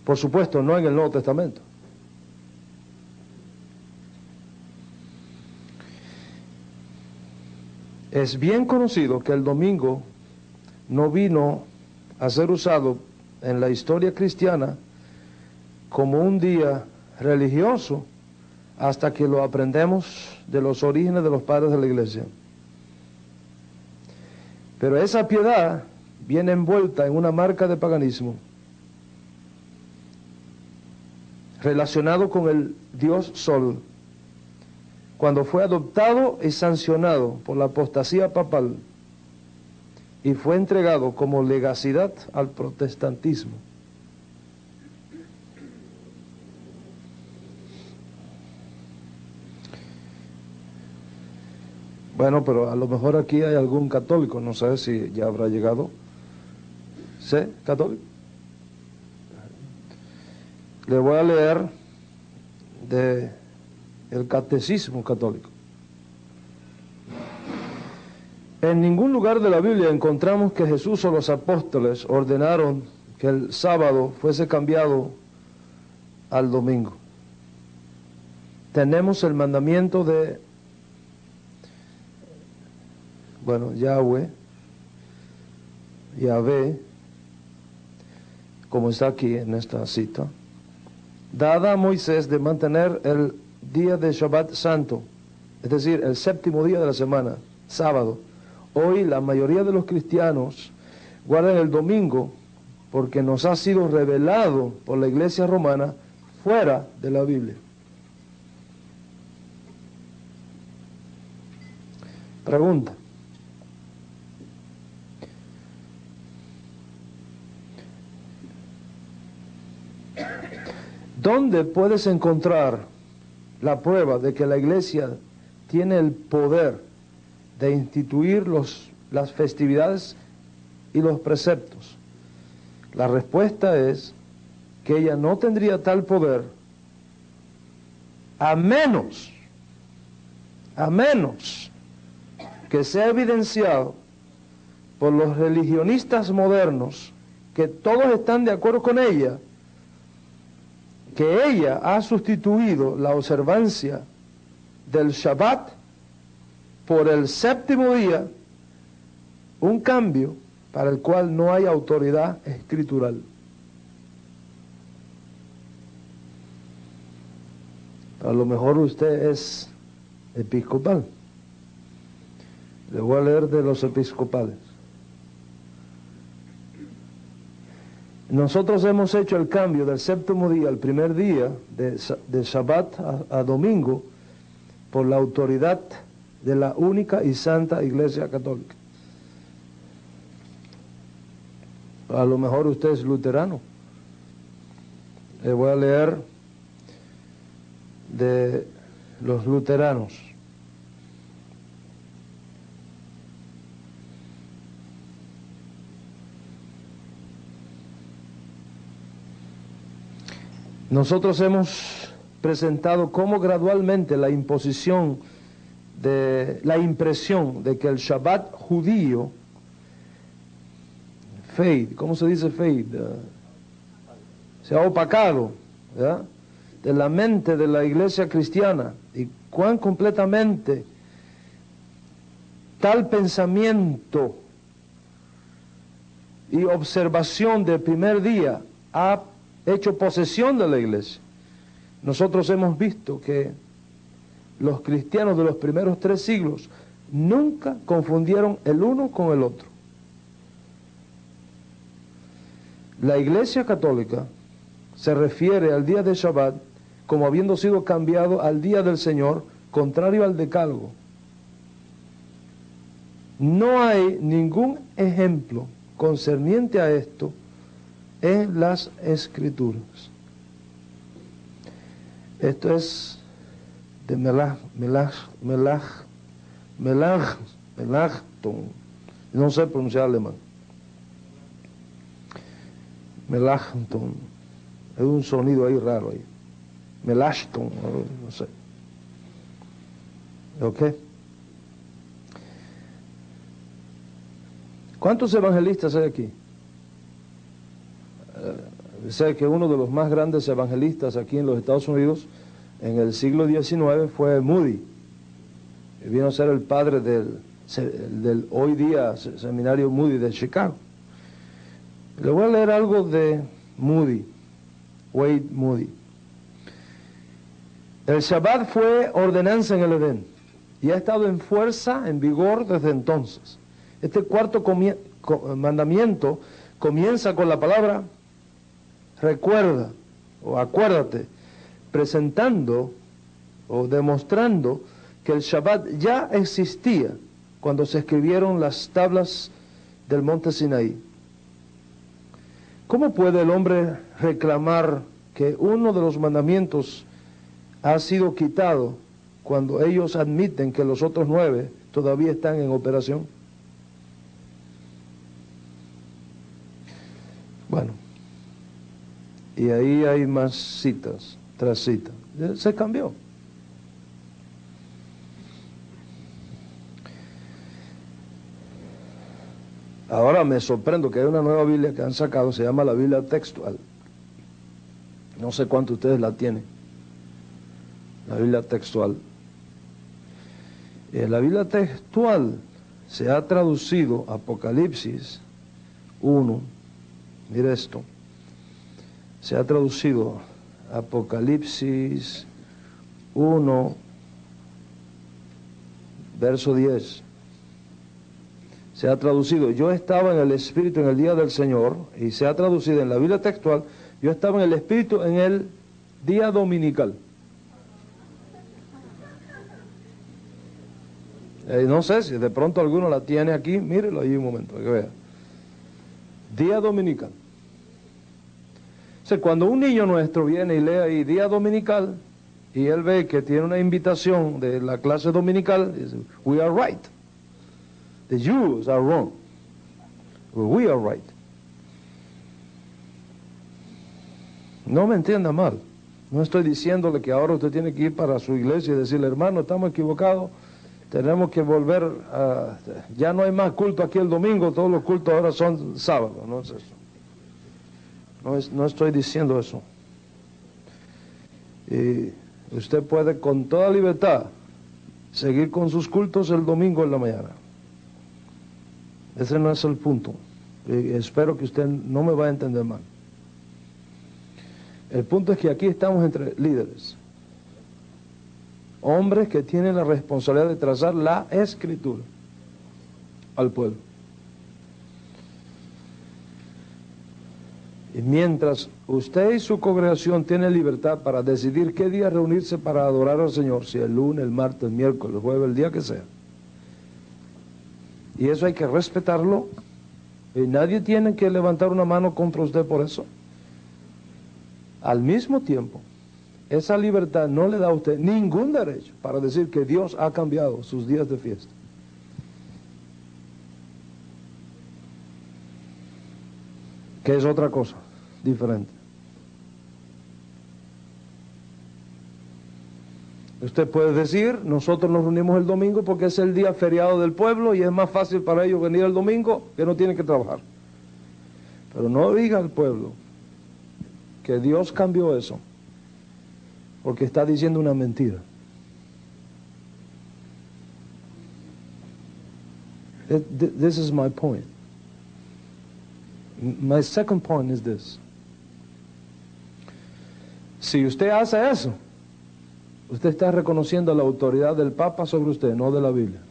Por supuesto, no en el Nuevo Testamento. Es bien conocido que el domingo no vino a ser usado en la historia cristiana como un día religioso hasta que lo aprendemos de los orígenes de los padres de la iglesia. Pero esa piedad viene envuelta en una marca de paganismo relacionado con el dios Sol, cuando fue adoptado y sancionado por la apostasía papal y fue entregado como legacidad al protestantismo. Bueno, pero a lo mejor aquí hay algún católico, no sé si ya habrá llegado. ¿Sí? ¿Católico? Le voy a leer de el catecismo católico. En ningún lugar de la Biblia encontramos que Jesús o los apóstoles ordenaron que el sábado fuese cambiado al domingo. Tenemos el mandamiento de, Yahvé, como está aquí en esta cita, dada a Moisés de mantener el día de Shabbat santo, es decir, el séptimo día de la semana, sábado. Hoy la mayoría de los cristianos guardan el domingo porque nos ha sido revelado por la Iglesia romana fuera de la Biblia. Pregunta. ¿Dónde puedes encontrar la prueba de que la Iglesia tiene el poder de instituir las festividades y los preceptos? La respuesta es que ella no tendría tal poder a menos que sea evidenciado por los religionistas modernos, que todos están de acuerdo con ella, que ella ha sustituido la observancia del Shabbat por el séptimo día Un cambio para el cual no hay autoridad escritural. A lo mejor usted es episcopal. Le voy a leer de los episcopales. Nosotros hemos hecho el cambio del séptimo día al primer día, de Shabbat a domingo, por la autoridad de la única y santa Iglesia Católica. A lo mejor usted es luterano. Le voy a leer de los luteranos. Nosotros hemos presentado cómo gradualmente la impresión de que el Shabbat judío, ¿cómo se dice fade? Se ha opacado, ¿verdad?, de la mente de la iglesia cristiana, y cuán completamente tal pensamiento y observación del primer día ha hecho posesión de la iglesia. Nosotros hemos visto que los cristianos de los primeros 3 siglos nunca confundieron el uno con el otro. La Iglesia Católica se refiere al día de Shabbat como habiendo sido cambiado al día del Señor, contrario al decálogo. No hay ningún ejemplo concerniente a esto en las Escrituras. Esto es de Melanchthon. No sé pronunciar alemán. Melanchthon. Hay un sonido ahí raro ahí. Melanchthon, no sé. ¿Ok? ¿Cuántos evangelistas hay aquí? Sé que uno de los más grandes evangelistas aquí en los Estados Unidos en el siglo XIX fue Moody. Vino a ser el padre del hoy día seminario Moody de Chicago. Le voy a leer algo de Moody, Wade Moody. El Shabbat fue ordenanza en el Edén y ha estado en fuerza, en vigor desde entonces. Este cuarto mandamiento comienza con la palabra recuerda o acuérdate, presentando o demostrando que el Shabbat ya existía cuando se escribieron las tablas del monte Sinaí. ¿Cómo puede el hombre reclamar que uno de los mandamientos ha sido quitado cuando ellos admiten que los otros 9 todavía están en operación? Bueno, y ahí hay más citas, tras citas. Se cambió. Ahora me sorprendo que hay una nueva Biblia que han sacado, se llama la Biblia textual. No sé cuántos ustedes la tienen. La Biblia textual. En la Biblia textual se ha traducido Apocalipsis 1. Mira esto. Se ha traducido Apocalipsis 1, verso 10. Se ha traducido, yo estaba en el Espíritu en el día del Señor, y se ha traducido en la Biblia textual, yo estaba en el Espíritu en el día dominical. No sé si de pronto alguno la tiene aquí, mírelo ahí un momento, que vea. Día dominical. O sea, cuando un niño nuestro viene y lee ahí día dominical, y él ve que tiene una invitación de la clase dominical, dice, we are right. The Jews are wrong. We are right. No me entienda mal. No estoy diciéndole que ahora usted tiene que ir para su iglesia y decirle, hermano, estamos equivocados, tenemos que volver a... Ya no hay más culto aquí el domingo, todos los cultos ahora son sábados. No es eso. No estoy diciendo eso. Y usted puede con toda libertad seguir con sus cultos el domingo en la mañana. Ese no es el punto. Y espero que usted no me va a entender mal. El punto es que aquí estamos entre líderes. Hombres que tienen la responsabilidad de trazar la escritura al pueblo. Y mientras usted y su congregación tienen libertad para decidir qué día reunirse para adorar al Señor, si el lunes, el martes, el miércoles, el jueves, el día que sea. Y eso hay que respetarlo. Y nadie tiene que levantar una mano contra usted por eso. Al mismo tiempo, esa libertad no le da a usted ningún derecho para decir que Dios ha cambiado sus días de fiesta. Que es otra cosa, diferente. Usted puede decir, nosotros nos reunimos el domingo porque es el día feriado del pueblo y es más fácil para ellos venir el domingo que no tienen que trabajar. Pero no diga al pueblo que Dios cambió eso, porque está diciendo una mentira. This is my point. My second point is this. Si usted hace eso, usted está reconociendo la autoridad del Papa sobre usted, no de la Biblia.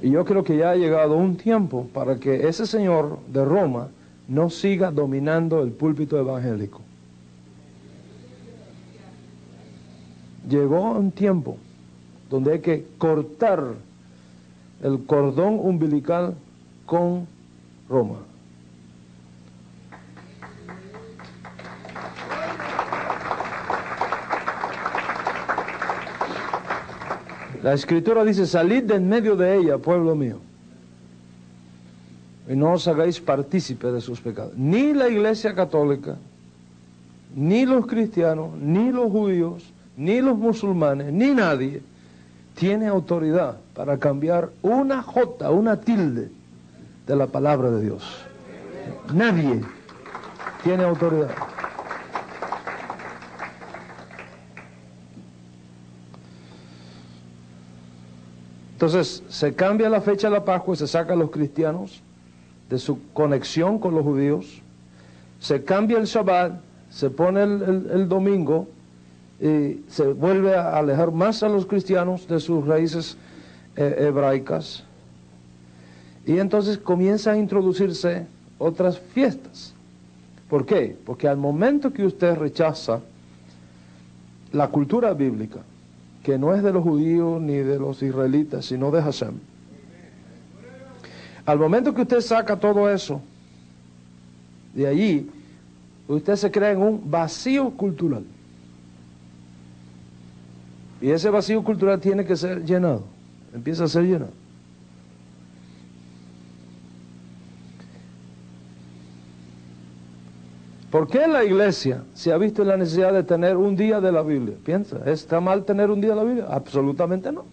Y yo creo que ya ha llegado un tiempo para que ese señor de Roma no siga dominando el púlpito evangélico. Llegó un tiempo donde hay que cortar el cordón umbilical con Roma. La Escritura dice, salid de en medio de ella, pueblo mío, y no os hagáis partícipe de sus pecados. Ni la Iglesia Católica, ni los cristianos, ni los judíos, ni los musulmanes, ni nadie tiene autoridad para cambiar una jota, una tilde de la palabra de Dios. Nadie tiene autoridad. Entonces, se cambia la fecha de la Pascua y se saca a los cristianos de su conexión con los judíos. Se cambia el Shabbat, se pone el domingo y se vuelve a alejar más a los cristianos de sus raíces hebraicas. Y entonces comienza a introducirse otras fiestas. ¿Por qué? Porque al momento que usted rechaza la cultura bíblica, que no es de los judíos ni de los israelitas, sino de Hashem. Al momento que usted saca todo eso de allí, usted se crea en un vacío cultural. Y ese vacío cultural tiene que ser llenado. Empieza a ser llenado. ¿Por qué la iglesia se ha visto en la necesidad de tener un día de la Biblia? Piensa, ¿está mal tener un día de la Biblia? Absolutamente no.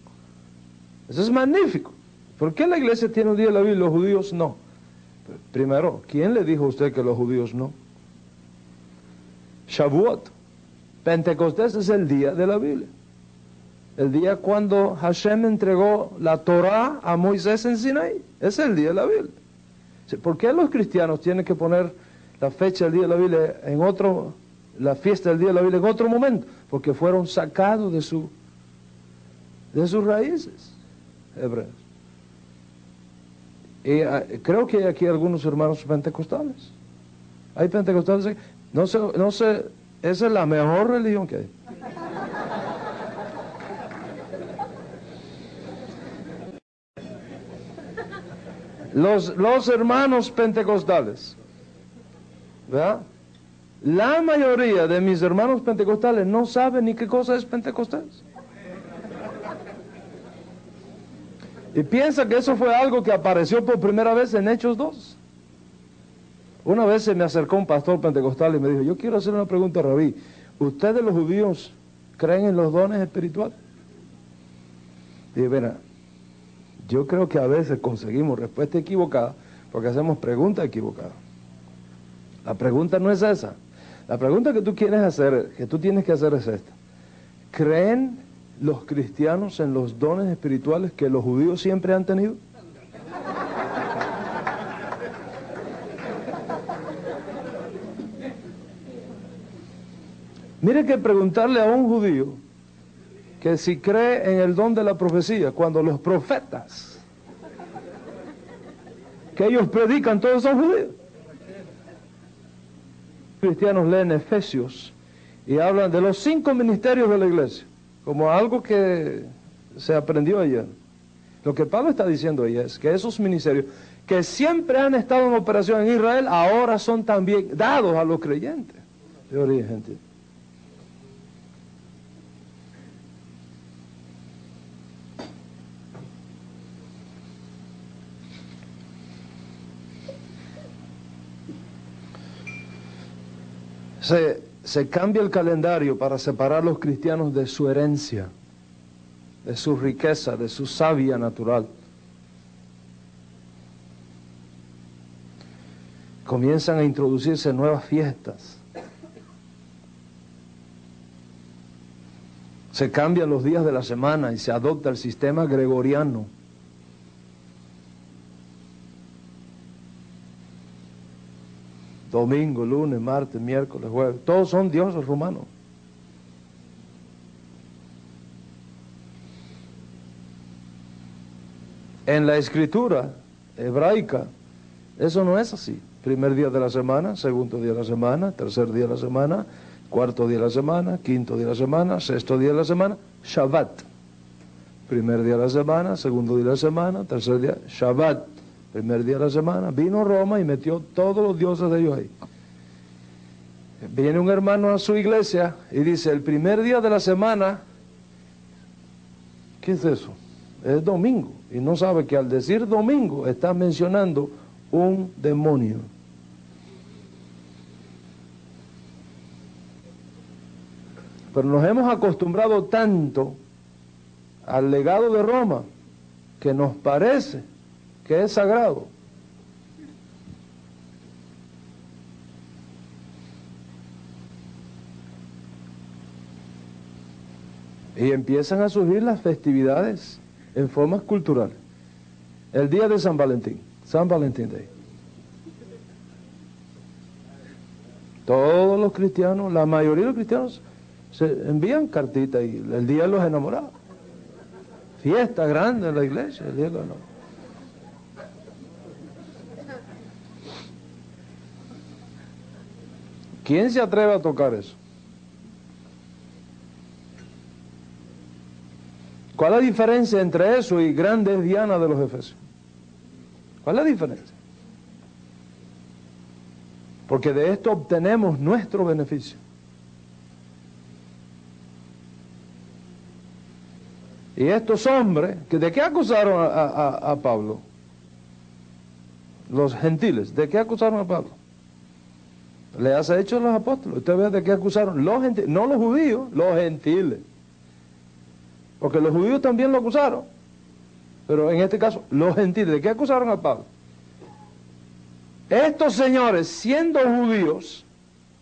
Eso es magnífico. ¿Por qué la iglesia tiene un día de la Biblia y los judíos no? Primero, ¿quién le dijo a usted que los judíos no? Shavuot. Pentecostés es el día de la Biblia. El día cuando Hashem entregó la Torah a Moisés en Sinaí. Es el día de la Biblia. ¿Por qué los cristianos tienen que poner la fecha del día de la Biblia en otro, la fiesta del día de la Biblia en otro momento? Porque fueron sacados de sus raíces hebreas. Y creo que hay aquí algunos hermanos pentecostales. Hay pentecostales aquí. No sé, esa es la mejor religión que hay. Los hermanos pentecostales, ¿verdad? La mayoría de mis hermanos pentecostales no saben ni qué cosa es Pentecostés. Y piensa que eso fue algo que apareció por primera vez en Hechos 2. Una vez se me acercó un pastor pentecostal y me dijo, yo quiero hacer una pregunta, Rabí. ¿Ustedes los judíos creen en los dones espirituales? Y dije, mira, yo creo que a veces conseguimos respuesta equivocada porque hacemos preguntas equivocadas. La pregunta no es esa. La pregunta que tú quieres hacer, que tú tienes que hacer es esta. ¿Creen los cristianos en los dones espirituales que los judíos siempre han tenido? Mire que preguntarle a un judío que si cree en el don de la profecía, cuando los profetas que ellos predican todos son judíos. Cristianos leen Efesios y hablan de los 5 ministerios de la iglesia como algo que se aprendió ayer. Lo que Pablo está diciendo ahí es que esos ministerios que siempre han estado en operación en Israel ahora son también dados a los creyentes de origen gentil. Se cambia el calendario para separar a los cristianos de su herencia, de su riqueza, de su savia natural. Comienzan a introducirse nuevas fiestas. Se cambian los días de la semana y se adopta el sistema gregoriano. Domingo, lunes, martes, miércoles, jueves, todos son dioses romanos. En la escritura hebraica, eso no es así. Primer día de la semana, segundo día de la semana, tercer día de la semana, cuarto día de la semana, quinto día de la semana, sexto día de la semana, Shabbat. Primer día de la semana, segundo día de la semana, tercer día, Shabbat. Primer día de la semana, vino Roma y metió todos los dioses de ellos ahí. Viene un hermano a su iglesia y dice, el primer día de la semana, ¿qué es eso? Es domingo. Y no sabe que al decir domingo está mencionando un demonio. Pero nos hemos acostumbrado tanto al legado de Roma que nos parece que es sagrado. Y empiezan a surgir las festividades en formas culturales. El día de San Valentín, San Valentín Day. Todos los cristianos, la mayoría de los cristianos se envían cartitas y el día de los enamorados. Fiesta grande en la iglesia, el día de los enamorados. ¿Quién se atreve a tocar eso? ¿Cuál es la diferencia entre eso y grandes Diana de los Efesios? ¿Cuál es la diferencia? Porque de esto obtenemos nuestro beneficio. Y estos hombres, ¿de qué acusaron a Pablo? Los gentiles, ¿de qué acusaron a Pablo? Le hace hecho a los apóstoles. Usted ve de qué acusaron. Los gentiles, no los judíos, los gentiles. Porque los judíos también lo acusaron. Pero en este caso, los gentiles. ¿De qué acusaron a Pablo? Estos señores, siendo judíos,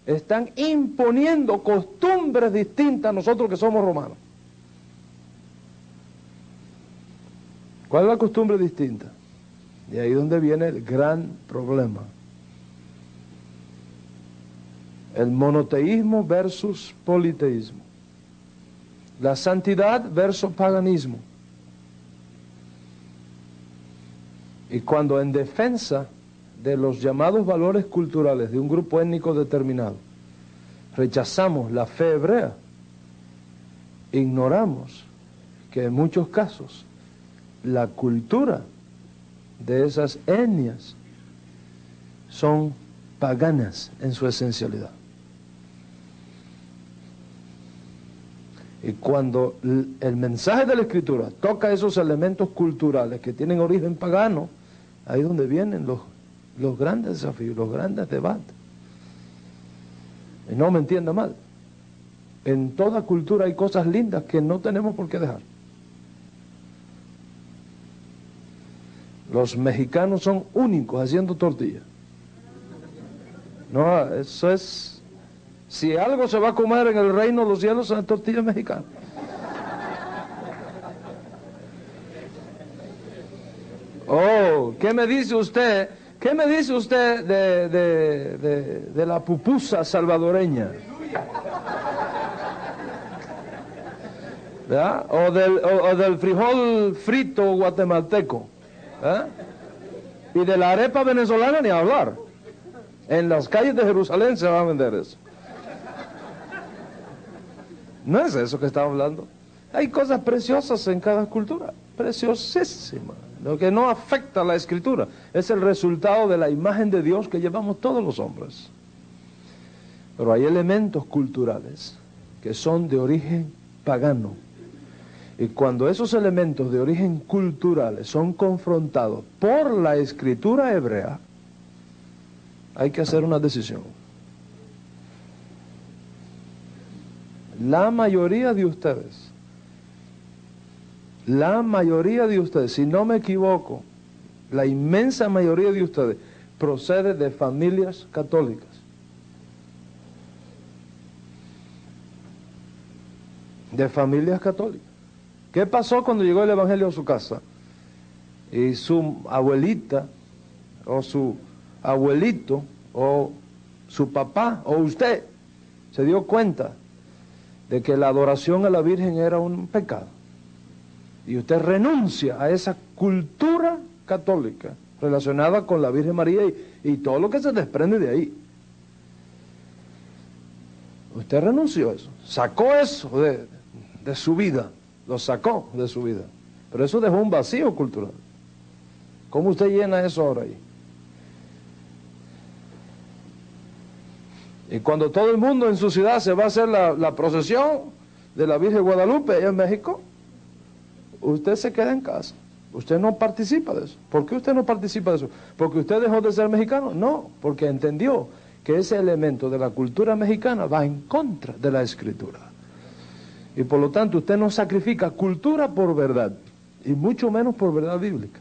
están imponiendo costumbres distintas a nosotros que somos romanos. ¿Cuál es la costumbre distinta? Y ahí es donde viene el gran problema. El monoteísmo versus politeísmo. La santidad versus paganismo. Y cuando en defensa de los llamados valores culturales de un grupo étnico determinado rechazamos la fe hebrea, ignoramos que en muchos casos la cultura de esas etnias son paganas en su esencialidad. Y cuando el mensaje de la Escritura toca esos elementos culturales que tienen origen pagano, ahí es donde vienen los grandes desafíos, los grandes debates. Y no me entienda mal, en toda cultura hay cosas lindas que no tenemos por qué dejar. Los mexicanos son únicos haciendo tortillas. No, eso es... Si algo se va a comer en el reino de los cielos son tortillas mexicanas. ¿Qué me dice usted? ¿Qué me dice usted de la pupusa salvadoreña? ¿Verdad? O del frijol frito guatemalteco. ¿Verdad? Y de la arepa venezolana ni hablar. En las calles de Jerusalén se va a vender eso. No es eso que estamos hablando. Hay cosas preciosas en cada cultura, preciosísimas. Lo que no afecta a la escritura es el resultado de la imagen de Dios que llevamos todos los hombres. Pero hay elementos culturales que son de origen pagano. Y cuando esos elementos de origen cultural son confrontados por la escritura hebrea, hay que hacer una decisión. La mayoría de ustedes, si no me equivoco, la inmensa mayoría de ustedes procede de familias católicas. De familias católicas. ¿Qué pasó cuando llegó el Evangelio a su casa? Y su abuelita, o su abuelito, o su papá, o usted, se dio cuenta de que la adoración a la Virgen era un pecado. Y usted renuncia a esa cultura católica relacionada con la Virgen María y todo lo que se desprende de ahí. Usted renunció a eso, sacó eso de su vida, lo sacó de su vida. Pero eso dejó un vacío cultural. ¿Cómo usted llena eso ahora ahí? Y cuando todo el mundo en su ciudad se va a hacer la procesión de la Virgen de Guadalupe allá en México, usted se queda en casa. Usted no participa de eso. ¿Por qué usted no participa de eso? ¿Porque usted dejó de ser mexicano? No, porque entendió que ese elemento de la cultura mexicana va en contra de la escritura. Y por lo tanto usted no sacrifica cultura por verdad, y mucho menos por verdad bíblica.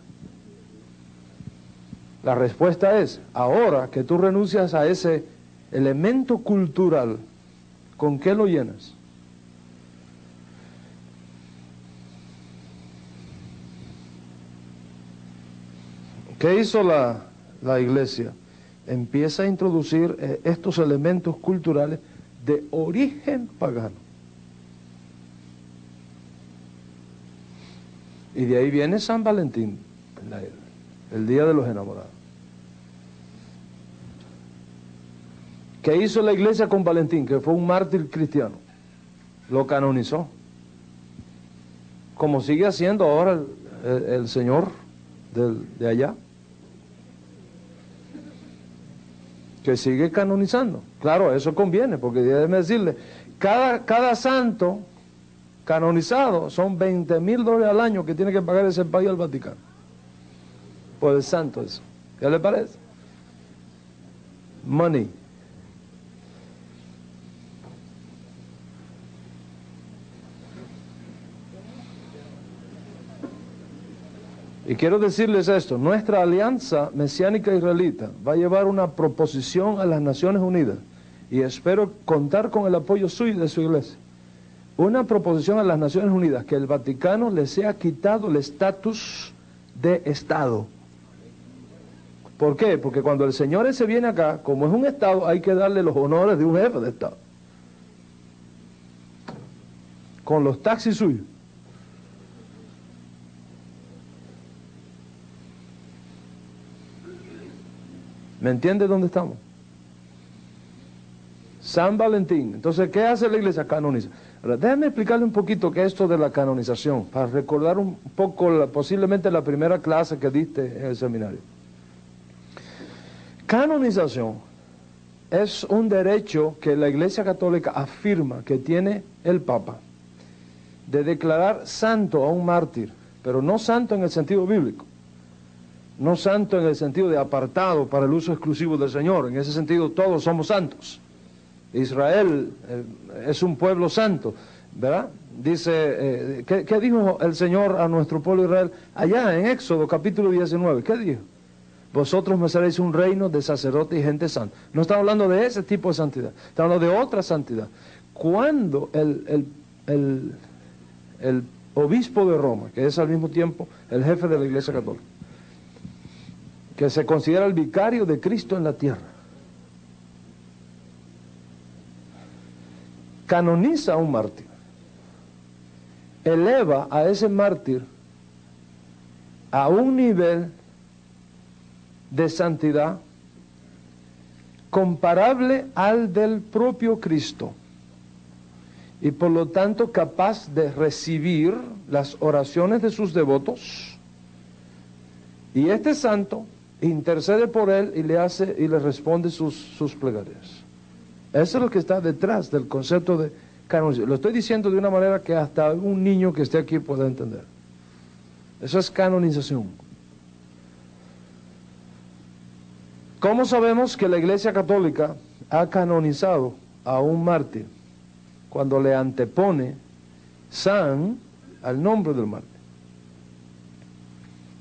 La respuesta es, ahora que tú renuncias a ese elemento cultural, ¿con qué lo llenas? ¿Qué hizo la iglesia? Empieza a introducir estos elementos culturales de origen pagano. Y de ahí viene San Valentín, el Día de los Enamorados. ¿Qué hizo la iglesia con Valentín? Que fue un mártir cristiano. Lo canonizó. Como sigue haciendo ahora el señor de allá. Que sigue canonizando. Claro, eso conviene, porque déjeme decirle, cada santo canonizado son $20,000 al año que tiene que pagar ese país al Vaticano. Por el santo eso. ¿Qué le parece? Money. Y quiero decirles esto, nuestra alianza mesiánica israelita va a llevar una proposición a las Naciones Unidas y espero contar con el apoyo suyo y de su iglesia. Una proposición a las Naciones Unidas que el Vaticano le sea quitado el estatus de Estado. ¿Por qué? Porque cuando el Señor ese viene acá, como es un Estado, hay que darle los honores de un jefe de Estado. Con los taxis suyos. ¿Me entiende dónde estamos? San Valentín. Entonces, ¿qué hace la iglesia? Canoniza. Ahora, déjame explicarle un poquito qué es esto de la canonización, para recordar un poco posiblemente la primera clase que diste en el seminario. Canonización es un derecho que la Iglesia Católica afirma que tiene el Papa de declarar santo a un mártir, pero no santo en el sentido bíblico. No santo en el sentido de apartado para el uso exclusivo del Señor. En ese sentido todos somos santos. Israel es un pueblo santo, ¿verdad? Dice, ¿qué dijo el Señor a nuestro pueblo Israel? Allá en Éxodo capítulo 19, ¿qué dijo? Vosotros me seréis un reino de sacerdotes y gente santa. No está hablando de ese tipo de santidad, está hablando de otra santidad. Cuando el obispo de Roma, que es al mismo tiempo el jefe de la Iglesia Católica, que se considera el vicario de Cristo en la tierra, canoniza a un mártir, eleva a ese mártir a un nivel de santidad comparable al del propio Cristo, y por lo tanto capaz de recibir las oraciones de sus devotos, y este santo intercede por él y le responde sus plegarias. Eso es lo que está detrás del concepto de canonización. Lo estoy diciendo de una manera que hasta un niño que esté aquí pueda entender. Eso es canonización. ¿Cómo sabemos que la Iglesia Católica ha canonizado a un mártir? Cuando le antepone San al nombre del mártir.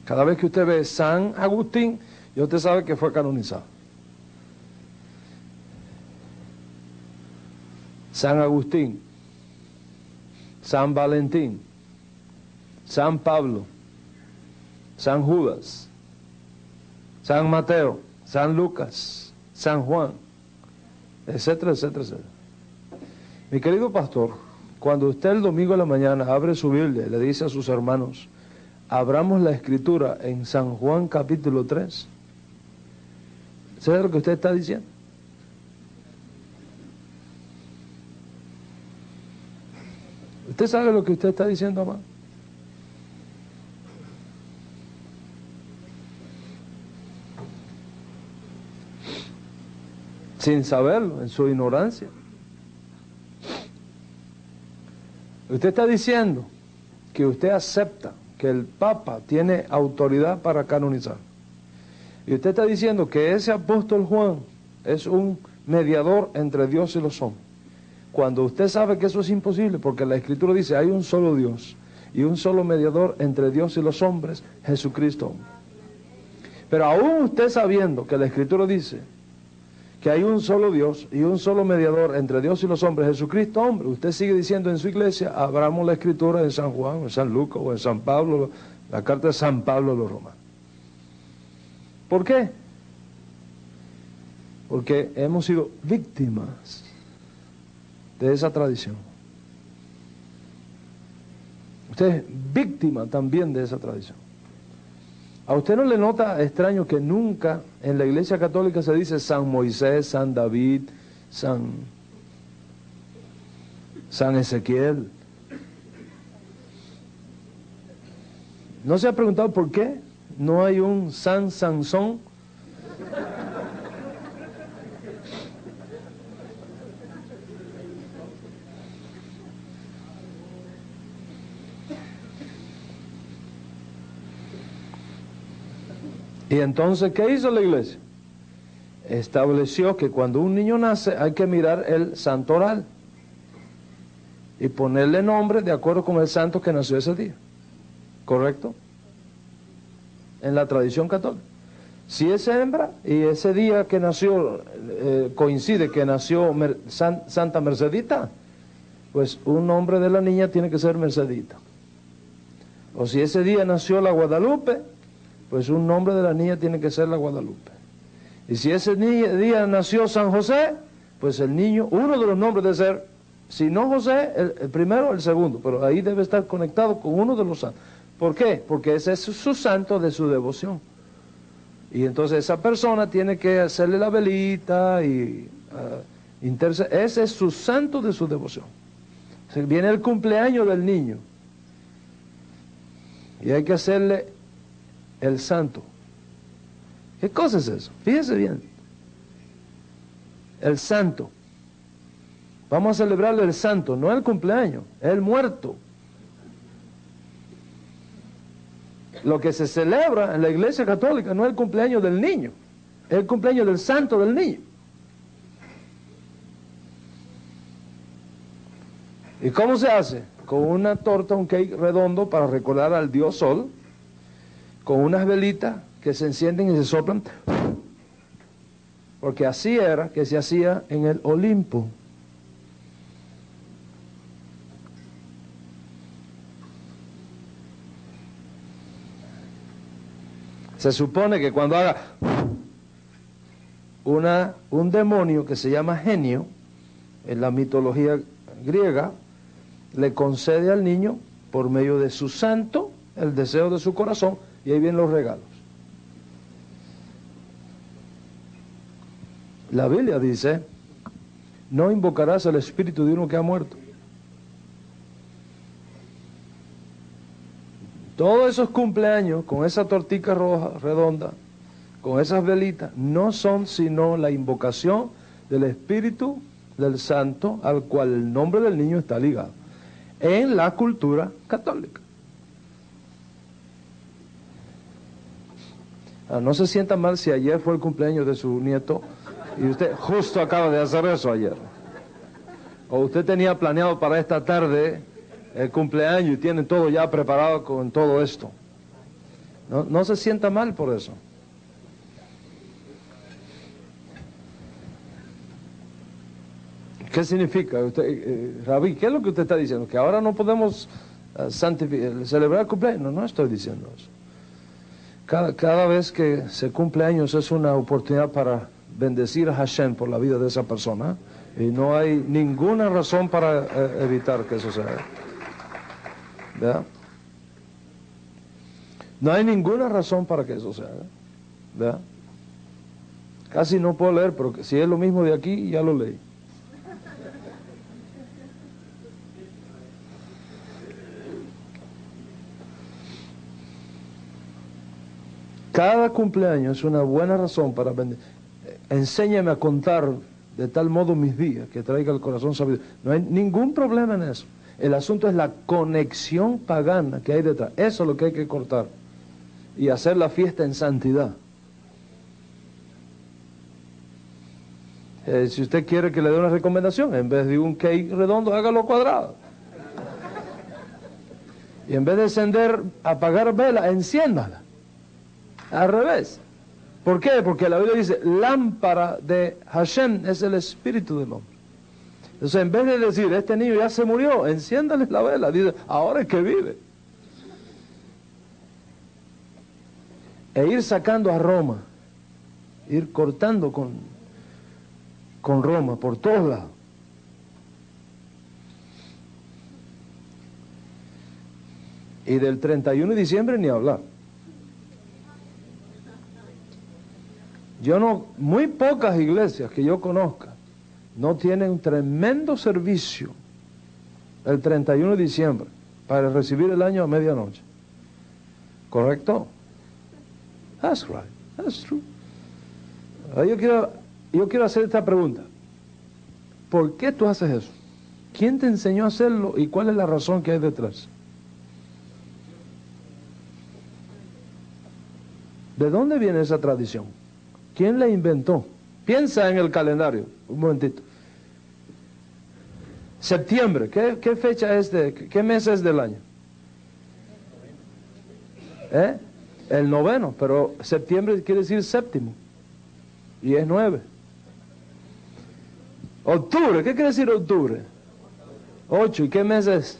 Cada vez que usted ve San Agustín, ya usted sabe que fue canonizado. San Agustín, San Valentín, San Pablo, San Judas, San Mateo, San Lucas, San Juan, etcétera, etcétera, etcétera. Mi querido pastor, cuando usted el domingo de la mañana abre su Biblia y le dice a sus hermanos, abramos la escritura en San Juan capítulo 3, ¿sabe lo que usted está diciendo? ¿Usted sabe lo que usted está diciendo, amado? Sin saberlo, en su ignorancia. Usted está diciendo que usted acepta que el Papa tiene autoridad para canonizar. Y usted está diciendo que ese apóstol Juan es un mediador entre Dios y los hombres. Cuando usted sabe que eso es imposible, porque la Escritura dice, hay un solo Dios y un solo mediador entre Dios y los hombres, Jesucristo. Pero aún usted sabiendo que la Escritura dice que hay un solo Dios y un solo mediador entre Dios y los hombres, Jesucristo hombre, usted sigue diciendo en su iglesia, abramos la Escritura en San Juan, en San Lucas o en San Pablo, la carta de San Pablo a los romanos. ¿Por qué? Porque hemos sido víctimas de esa tradición. Usted es víctima también de esa tradición. ¿A usted no le nota extraño que nunca en la Iglesia Católica se dice San Moisés, San David, San Ezequiel? ¿No se ha preguntado por qué no hay un San Sansón? Y entonces, ¿qué hizo la iglesia? Estableció que cuando un niño nace hay que mirar el santoral y ponerle nombre de acuerdo con el santo que nació ese día. ¿Correcto? En la tradición católica. Si es hembra y ese día que nació coincide que nació Santa Mercedita, pues un nombre de la niña tiene que ser Mercedita. O si ese día nació la Guadalupe, pues un nombre de la niña tiene que ser la Guadalupe. Y si ese día nació San José, pues el niño, uno de los nombres debe ser, si no José, el primero o el segundo, pero ahí debe estar conectado con uno de los santos. ¿Por qué? Porque ese es su santo de su devoción. Y entonces esa persona tiene que hacerle la velita y ese es su santo de su devoción. O sea, viene el cumpleaños del niño y hay que hacerle el santo. ¿Qué cosa es eso? Fíjese bien. El santo. Vamos a celebrarle el santo, no el cumpleaños, el muerto. Lo que se celebra en la Iglesia Católica no es el cumpleaños del niño, es el cumpleaños del santo del niño. ¿Y cómo se hace? Con una torta, un cake redondo para recordar al dios Sol, con unas velitas que se encienden y se soplan, porque así era que se hacía en el Olimpo. Se supone que cuando haga un demonio que se llama genio, en la mitología griega, le concede al niño, por medio de su santo, el deseo de su corazón, y ahí vienen los regalos. La Biblia dice, no invocarás al espíritu de uno que ha muerto. Todos esos cumpleaños, con esa tortica roja, redonda, con esas velitas, no son sino la invocación del espíritu del santo al cual el nombre del niño está ligado en la cultura católica. No se sienta mal si ayer fue el cumpleaños de su nieto y usted justo acaba de hacer eso ayer. O usted tenía planeado para esta tarde el cumpleaños y tiene todo ya preparado con todo esto. No se sienta mal por eso. ¿Qué significa? Rabí, ¿qué es lo que usted está diciendo? ¿Que ahora no podemos celebrar el cumpleaños? No estoy diciendo eso. Cada vez que se cumple años es una oportunidad para bendecir a Hashem por la vida de esa persona, y no hay ninguna razón para evitar que eso sea. ¿Verdad? No hay ninguna razón para que eso sea. ¿Verdad? Casi no puedo leer, pero si es lo mismo de aquí, ya lo leí. Cada cumpleaños es una buena razón para bendecir. Enséñame a contar de tal modo mis días que traiga el corazón sabido. No hay ningún problema en eso. El asunto es la conexión pagana que hay detrás. Eso es lo que hay que cortar. Y hacer la fiesta en santidad. Si usted quiere que le dé una recomendación, en vez de un cake redondo, hágalo cuadrado. Y en vez de apagar vela, enciéndala. Al revés. ¿Por qué? Porque la Biblia dice, lámpara de Hashem es el espíritu del hombre. Entonces, en vez de decir, este niño ya se murió, enciéndale la vela. Dice, ahora es que vive. E ir sacando a Roma, ir cortando con Roma por todos lados. Y del 31 de diciembre ni hablar. Muy pocas iglesias que yo conozca no tienen un tremendo servicio el 31 de diciembre para recibir el año a medianoche. ¿Correcto? That's right, that's true. Ahora yo quiero hacer esta pregunta. ¿Por qué tú haces eso? ¿Quién te enseñó a hacerlo y cuál es la razón que hay detrás? ¿De dónde viene esa tradición? ¿Quién la inventó? Piensa en el calendario, un momentito. Septiembre, ¿qué fecha es qué mes es del año? El 9, pero septiembre quiere decir séptimo. Y es 9. Octubre, ¿qué quiere decir octubre? 8, ¿y qué mes es?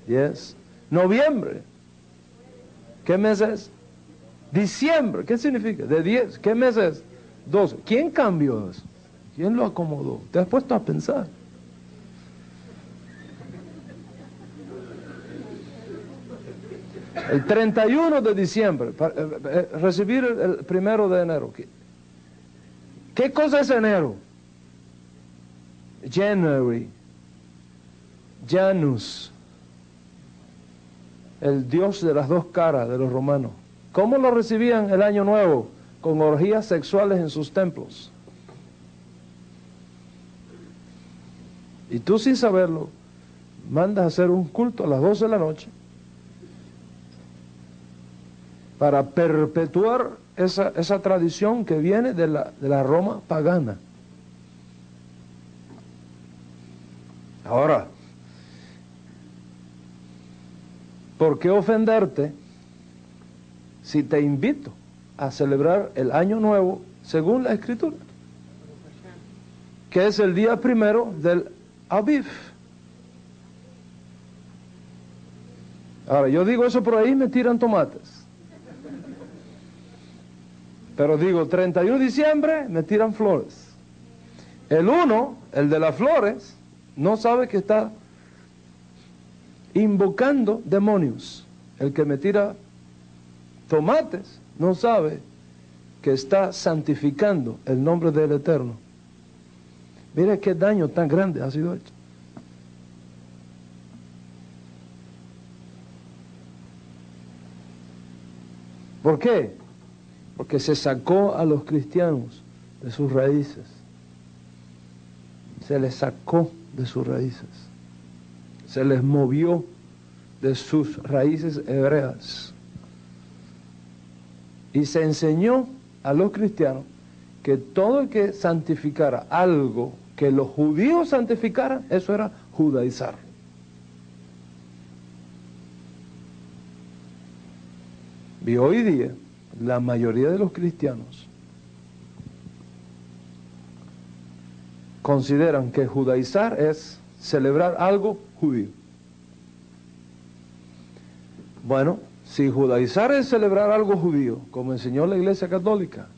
10. Noviembre, ¿qué mes es? Diciembre, ¿qué significa? De 10, ¿qué mes es? 12. ¿Quién cambió eso? ¿Quién lo acomodó? ¿Te has puesto a pensar? El 31 de diciembre, recibir el 1 de enero. ¿Qué cosa es enero? January, Janus, el dios de las dos caras de los romanos. ¿Cómo lo recibían el año nuevo? Con orgías sexuales en sus templos. Y tú, sin saberlo, mandas a hacer un culto a las 12 de la noche para perpetuar esa tradición que viene de la Roma pagana. Ahora, ¿por qué ofenderte si te invito a celebrar el año nuevo según la Escritura? Que es el día primero del Aviv. Ahora, yo digo eso por ahí y me tiran tomates. Pero digo, 31 de diciembre, me tiran flores. El uno, el de las flores, no sabe que está invocando demonios. El que me tira tomates no sabe que está santificando el nombre del Eterno. Mira qué daño tan grande ha sido hecho. ¿Por qué? Porque se sacó a los cristianos de sus raíces. Se les sacó de sus raíces. Se les movió de sus raíces hebreas. Y se enseñó a los cristianos que todo el que santificara algo que los judíos santificaran, eso era judaizar. Y hoy día, la mayoría de los cristianos consideran que judaizar es celebrar algo judío. Bueno, si judaizar es celebrar algo judío, como enseñó la Iglesia Católica,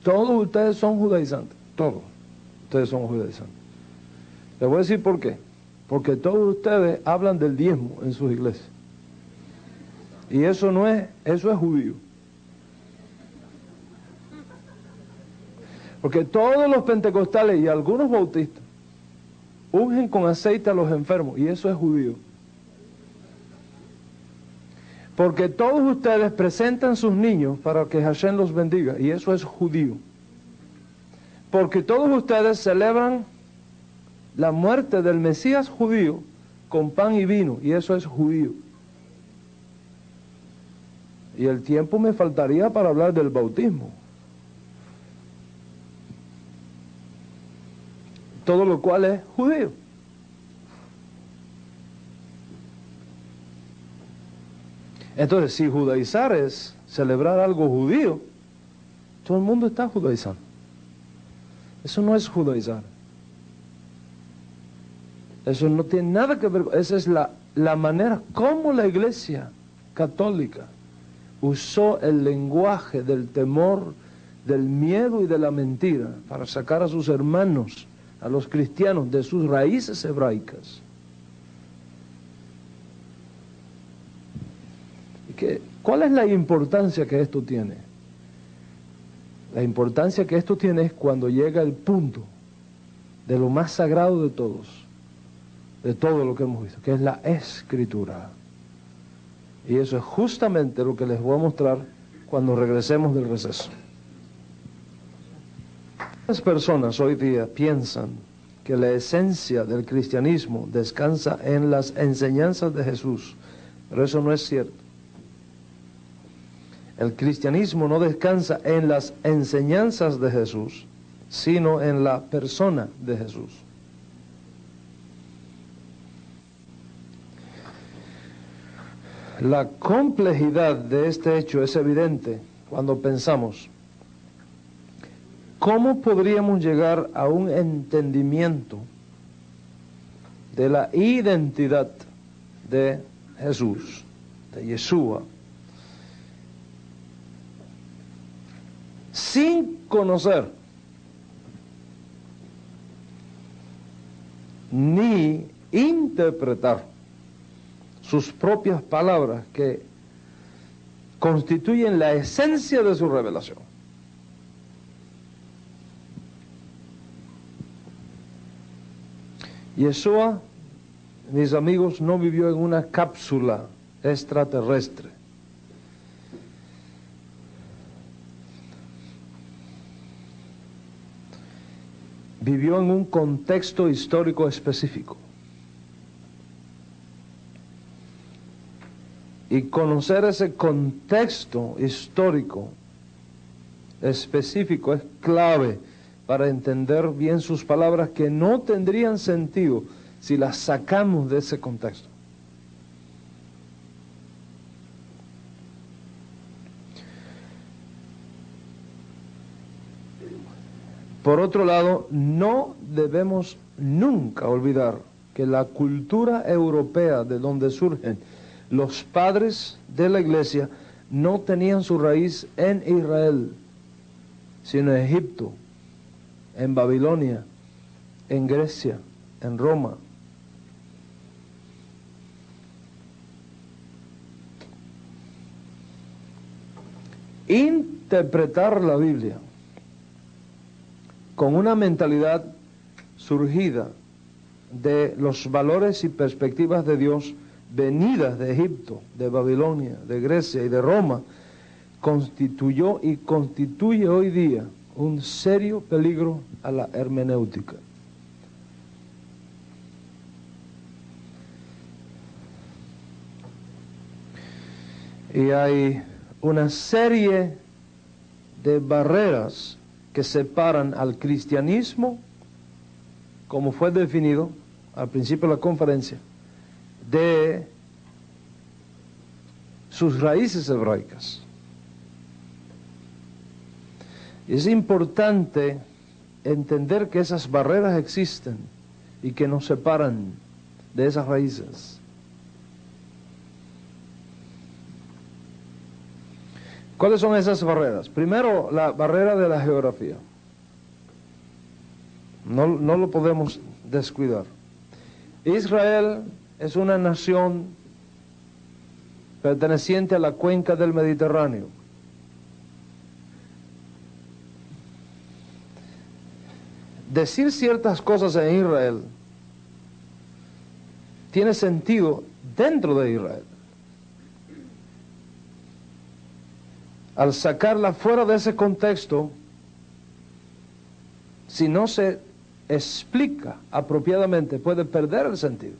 todos ustedes son judaizantes, todos ustedes son judaizantes. Les voy a decir por qué. Porque todos ustedes hablan del diezmo en sus iglesias. Y eso no es, eso es judío. Porque todos los pentecostales y algunos bautistas ungen con aceite a los enfermos, y eso es judío. Porque todos ustedes presentan sus niños para que Hashem los bendiga, y eso es judío. Porque todos ustedes celebran la muerte del Mesías judío con pan y vino, y eso es judío. Y el tiempo me faltaría para hablar del bautismo. Todo lo cual es judío. Entonces, si judaizar es celebrar algo judío, todo el mundo está judaizando. Eso no es judaizar. Eso no tiene nada que ver, esa es la manera como la Iglesia Católica usó el lenguaje del temor, del miedo y de la mentira para sacar a sus hermanos, a los cristianos, de sus raíces hebraicas. ¿Cuál es la importancia que esto tiene? La importancia que esto tiene es cuando llega el punto de lo más sagrado de todos, de todo lo que hemos visto, que es la Escritura. Y eso es justamente lo que les voy a mostrar cuando regresemos del receso. Las personas hoy día piensan que la esencia del cristianismo descansa en las enseñanzas de Jesús, pero eso no es cierto. El cristianismo no descansa en las enseñanzas de Jesús, sino en la persona de Jesús. La complejidad de este hecho es evidente cuando pensamos, ¿cómo podríamos llegar a un entendimiento de la identidad de Jesús, de Yeshua, sin conocer ni interpretar sus propias palabras que constituyen la esencia de su revelación? Yeshua, mis amigos, no vivió en una cápsula extraterrestre. Vivió en un contexto histórico específico. Y conocer ese contexto histórico específico es clave para entender bien sus palabras, que no tendrían sentido si las sacamos de ese contexto. Por otro lado, no debemos nunca olvidar que la cultura europea de donde surgen los padres de la Iglesia no tenían su raíz en Israel, sino en Egipto, en Babilonia, en Grecia, en Roma. Interpretar la Biblia con una mentalidad surgida de los valores y perspectivas de Dios venidas de Egipto, de Babilonia, de Grecia y de Roma, constituyó y constituye hoy día un serio peligro a la hermenéutica. Y hay una serie de barreras que separan al cristianismo, como fue definido al principio de la conferencia, de sus raíces hebraicas. Es importante entender que esas barreras existen y que nos separan de esas raíces. ¿Cuáles son esas barreras? Primero, la barrera de la geografía. No lo podemos descuidar. Israel es una nación perteneciente a la cuenca del Mediterráneo. Decir ciertas cosas en Israel tiene sentido dentro de Israel. Al sacarla fuera de ese contexto, si no se explica apropiadamente, puede perder el sentido.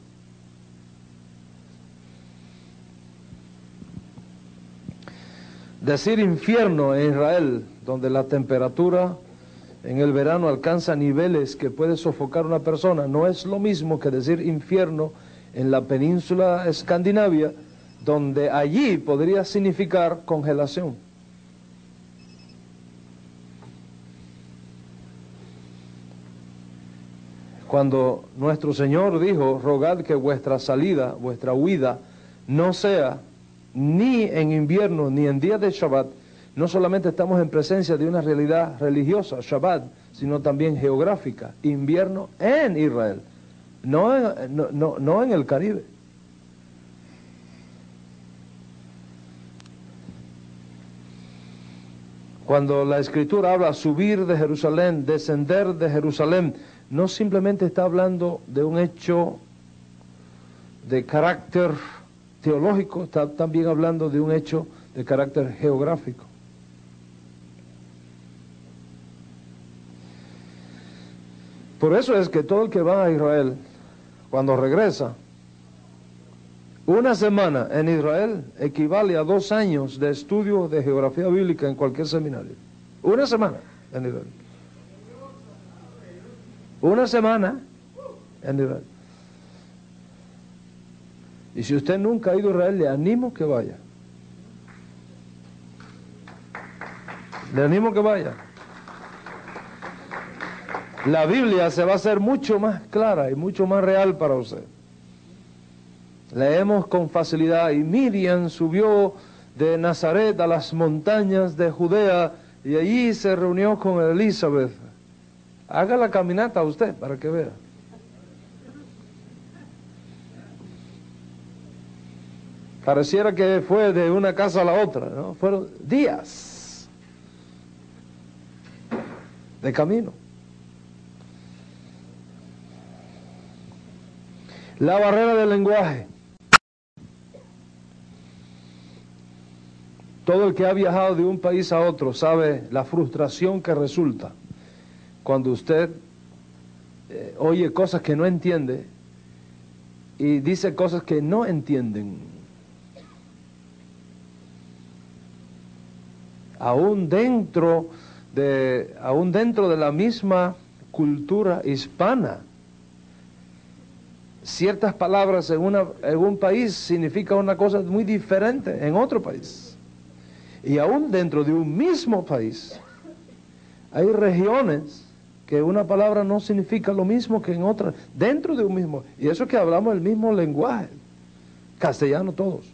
Decir infierno en Israel, donde la temperatura en el verano alcanza niveles que puede sofocar a una persona, no es lo mismo que decir infierno en la península escandinavia, donde allí podría significar congelación. Cuando nuestro Señor dijo, rogad que vuestra salida, vuestra huida, no sea ni en invierno ni en día de Shabbat, no solamente estamos en presencia de una realidad religiosa, Shabbat, sino también geográfica, invierno en Israel, no en el Caribe. Cuando la Escritura habla subir de Jerusalén, descender de Jerusalén, no simplemente está hablando de un hecho de carácter teológico, está también hablando de un hecho de carácter geográfico. Por eso es que todo el que va a Israel, cuando regresa, una semana en Israel equivale a 2 años de estudio de geografía bíblica en cualquier seminario. Una semana en Israel. Una semana en Israel. Y si usted nunca ha ido a Israel, le animo que vaya. Le animo que vaya. La Biblia se va a hacer mucho más clara y mucho más real para usted. Leemos con facilidad, y Miriam subió de Nazaret a las montañas de Judea y allí se reunió con Elizabeth. Haga la caminata usted para que vea. Pareciera que fue de una casa a la otra, ¿no? Fueron días de camino. La barrera del lenguaje. Todo el que ha viajado de un país a otro sabe la frustración que resulta cuando usted oye cosas que no entiende y dice cosas que no entienden. Aún dentro de la misma cultura hispana, ciertas palabras en un país significan una cosa muy diferente en otro país. Y aún dentro de un mismo país, hay regiones que una palabra no significa lo mismo que en otra, dentro de un mismo, y eso que hablamos el mismo lenguaje, castellano todos.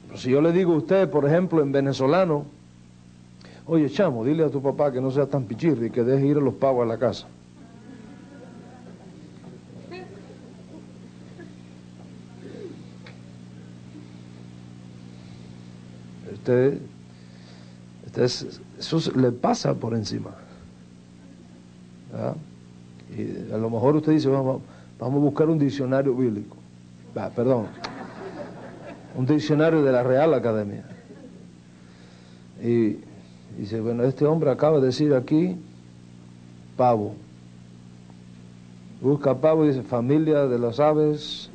Pero si yo le digo a usted, por ejemplo, en venezolano, Oye, chamo, dile a tu papá que no sea tan pichirri, que deje ir a los pavos a la casa. Eso le pasa por encima. ¿Verdad? Y a lo mejor usted dice, vamos a buscar un diccionario bíblico. Perdón, un diccionario de la Real Academia. Y dice, bueno, este hombre acaba de decir aquí, pavo. Busca pavo y dice, familia de las aves,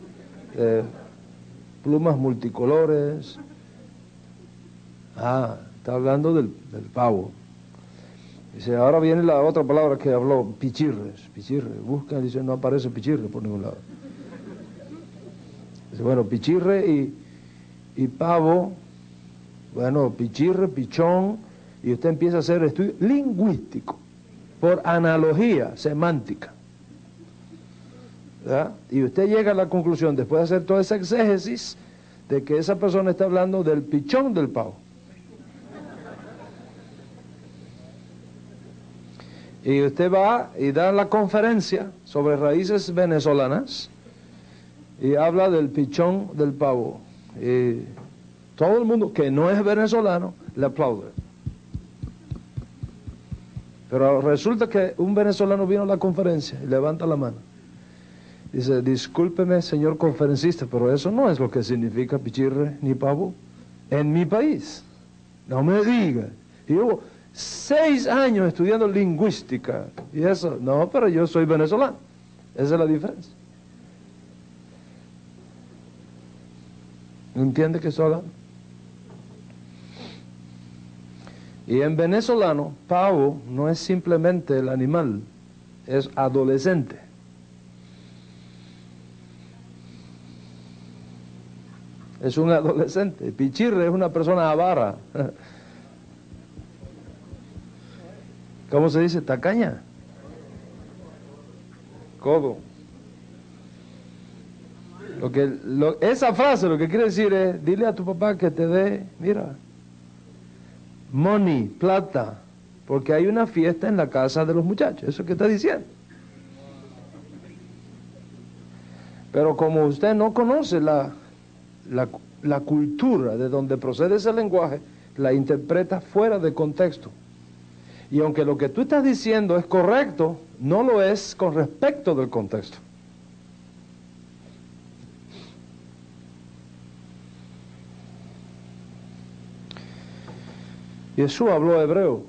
plumas multicolores. Está hablando del pavo. Dice, ahora viene la otra palabra que habló, pichirres. Busca, dice, no aparece pichirre por ningún lado. Dice, bueno, pichirre y pavo, bueno, pichirre, pichón, y usted empieza a hacer estudio lingüístico, por analogía semántica. ¿Verdad? Y usted llega a la conclusión, después de hacer toda esa exégesis, de que esa persona está hablando del pichón del pavo. Y usted va y da la conferencia sobre raíces venezolanas y habla del pichón del pavo. Y todo el mundo que no es venezolano le aplaude. Pero resulta que un venezolano vino a la conferencia y levanta la mano. Dice, discúlpeme, señor conferencista, pero eso no es lo que significa pichirre ni pavo en mi país. No me diga. Y yo, 6 años estudiando lingüística y eso, no, pero yo soy venezolano, esa es la diferencia. ¿Entiende qué estoy hablando? Y en venezolano, pavo no es simplemente el animal, es adolescente. Es un adolescente. Pichirre es una persona avara. ¿Cómo se dice? Tacaña. Codo. Esa frase lo que quiere decir es, dile a tu papá que te dé, mira, money, plata, porque hay una fiesta en la casa de los muchachos. Eso es lo que está diciendo. Pero como usted no conoce la cultura de donde procede ese lenguaje, la interpreta fuera de contexto. Y aunque lo que tú estás diciendo es correcto, no lo es con respecto del contexto. Jesús habló hebreo,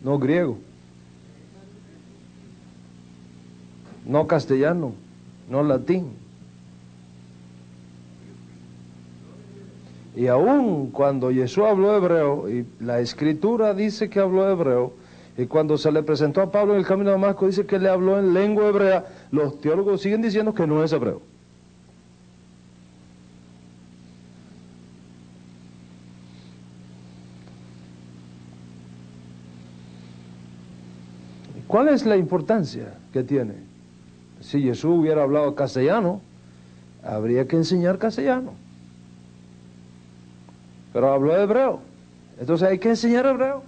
no griego, no castellano, no latín. Y aún cuando Jesús habló hebreo, y la escritura dice que habló hebreo, y cuando se le presentó a Pablo en el camino de Damasco, dice que le habló en lengua hebrea, los teólogos siguen diciendo que no es hebreo. ¿Cuál es la importancia que tiene? Si Jesús hubiera hablado castellano, habría que enseñar castellano. Pero habló hebreo, entonces hay que enseñar hebreo.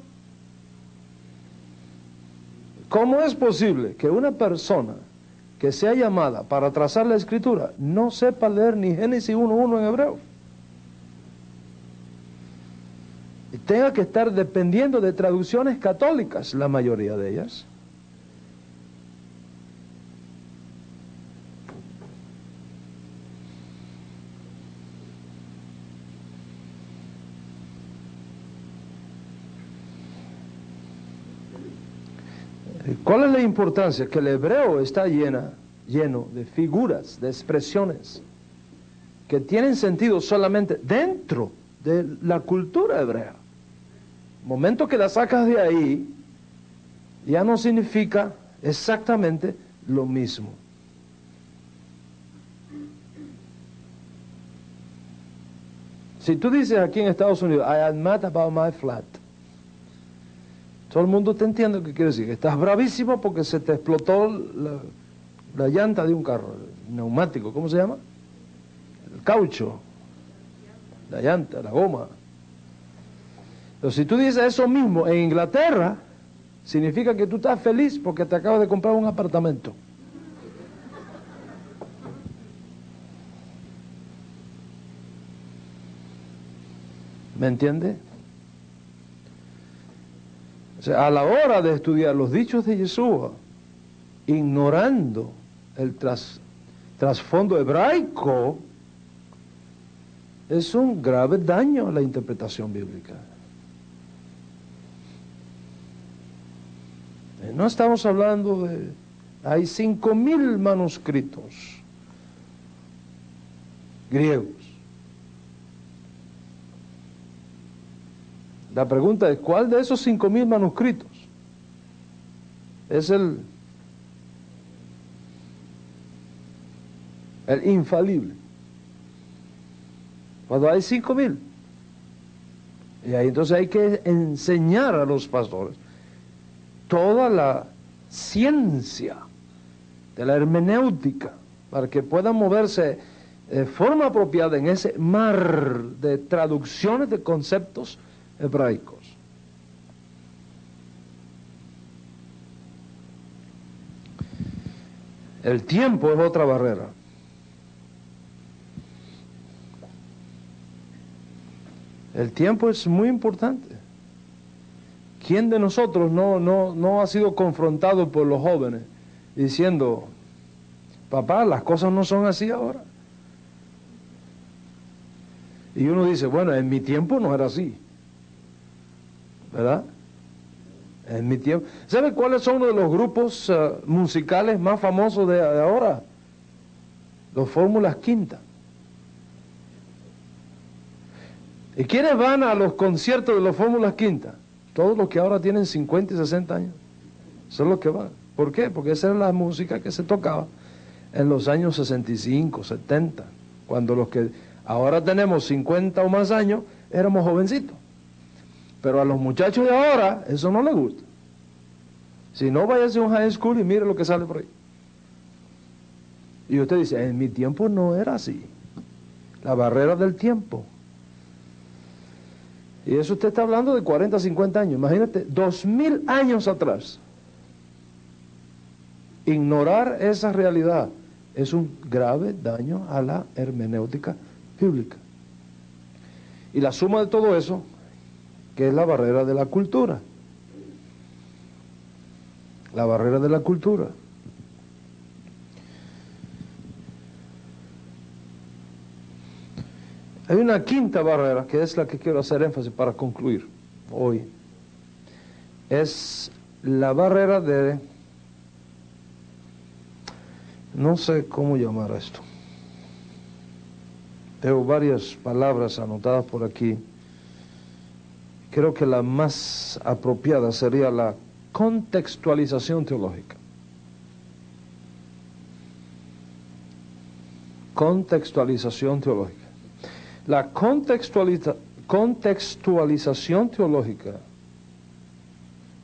¿Cómo es posible que una persona que sea llamada para trazar la escritura no sepa leer ni Génesis 1:1 en hebreo? Y tenga que estar dependiendo de traducciones católicas, la mayoría de ellas. ¿Cuál es la importancia? Que el hebreo está lleno de figuras, de expresiones que tienen sentido solamente dentro de la cultura hebrea. El momento que la sacas de ahí, ya no significa exactamente lo mismo. Si tú dices aquí en Estados Unidos, I am mad about my flat, todo el mundo te entiende lo que quiere decir. Estás bravísimo porque se te explotó la llanta de un carro, el neumático, ¿cómo se llama? El caucho, la llanta, la goma. Pero si tú dices eso mismo en Inglaterra, significa que tú estás feliz porque te acabas de comprar un apartamento. ¿Me entiende? O sea, a la hora de estudiar los dichos de Yeshua, ignorando el trasfondo hebraico, es un grave daño a la interpretación bíblica. No estamos hablando de... Hay 5.000 manuscritos griegos. La pregunta es, ¿cuál de esos 5.000 manuscritos es el infalible? Cuando hay 5.000. Y ahí entonces hay que enseñar a los pastores toda la ciencia de la hermenéutica para que puedan moverse de forma apropiada en ese mar de traducciones de conceptos hebraicos. El tiempo es otra barrera. El tiempo es muy importante. ¿Quién de nosotros no ha sido confrontado por los jóvenes diciendo, papá, las cosas no son así ahora? Y uno dice, bueno, en mi tiempo no era así, ¿verdad? En mi tiempo. ¿Sabe cuáles son uno de los grupos musicales más famosos de ahora? Los Fórmulas Quinta. ¿Y quiénes van a los conciertos de los Fórmulas Quinta? Todos los que ahora tienen 50 y 60 años. Son los que van. ¿Por qué? Porque esa era la música que se tocaba en los años 65, 70, cuando los que ahora tenemos 50 o más años éramos jovencitos. Pero a los muchachos de ahora eso no les gusta. Si no, váyase a un high school y mire lo que sale por ahí. Y usted dice, en mi tiempo no era así. La barrera del tiempo. Y eso usted está hablando de 40, 50 años. Imagínate, 2000 años atrás. Ignorar esa realidad es un grave daño a la hermenéutica bíblica. Y la suma de todo eso, que es la barrera de la cultura. La barrera de la cultura. Hay una quinta barrera, que es la que quiero hacer énfasis para concluir hoy. Es la barrera de... No sé cómo llamar a esto. Tengo varias palabras anotadas por aquí. Creo que la más apropiada sería la contextualización teológica. Contextualización teológica. La contextualización teológica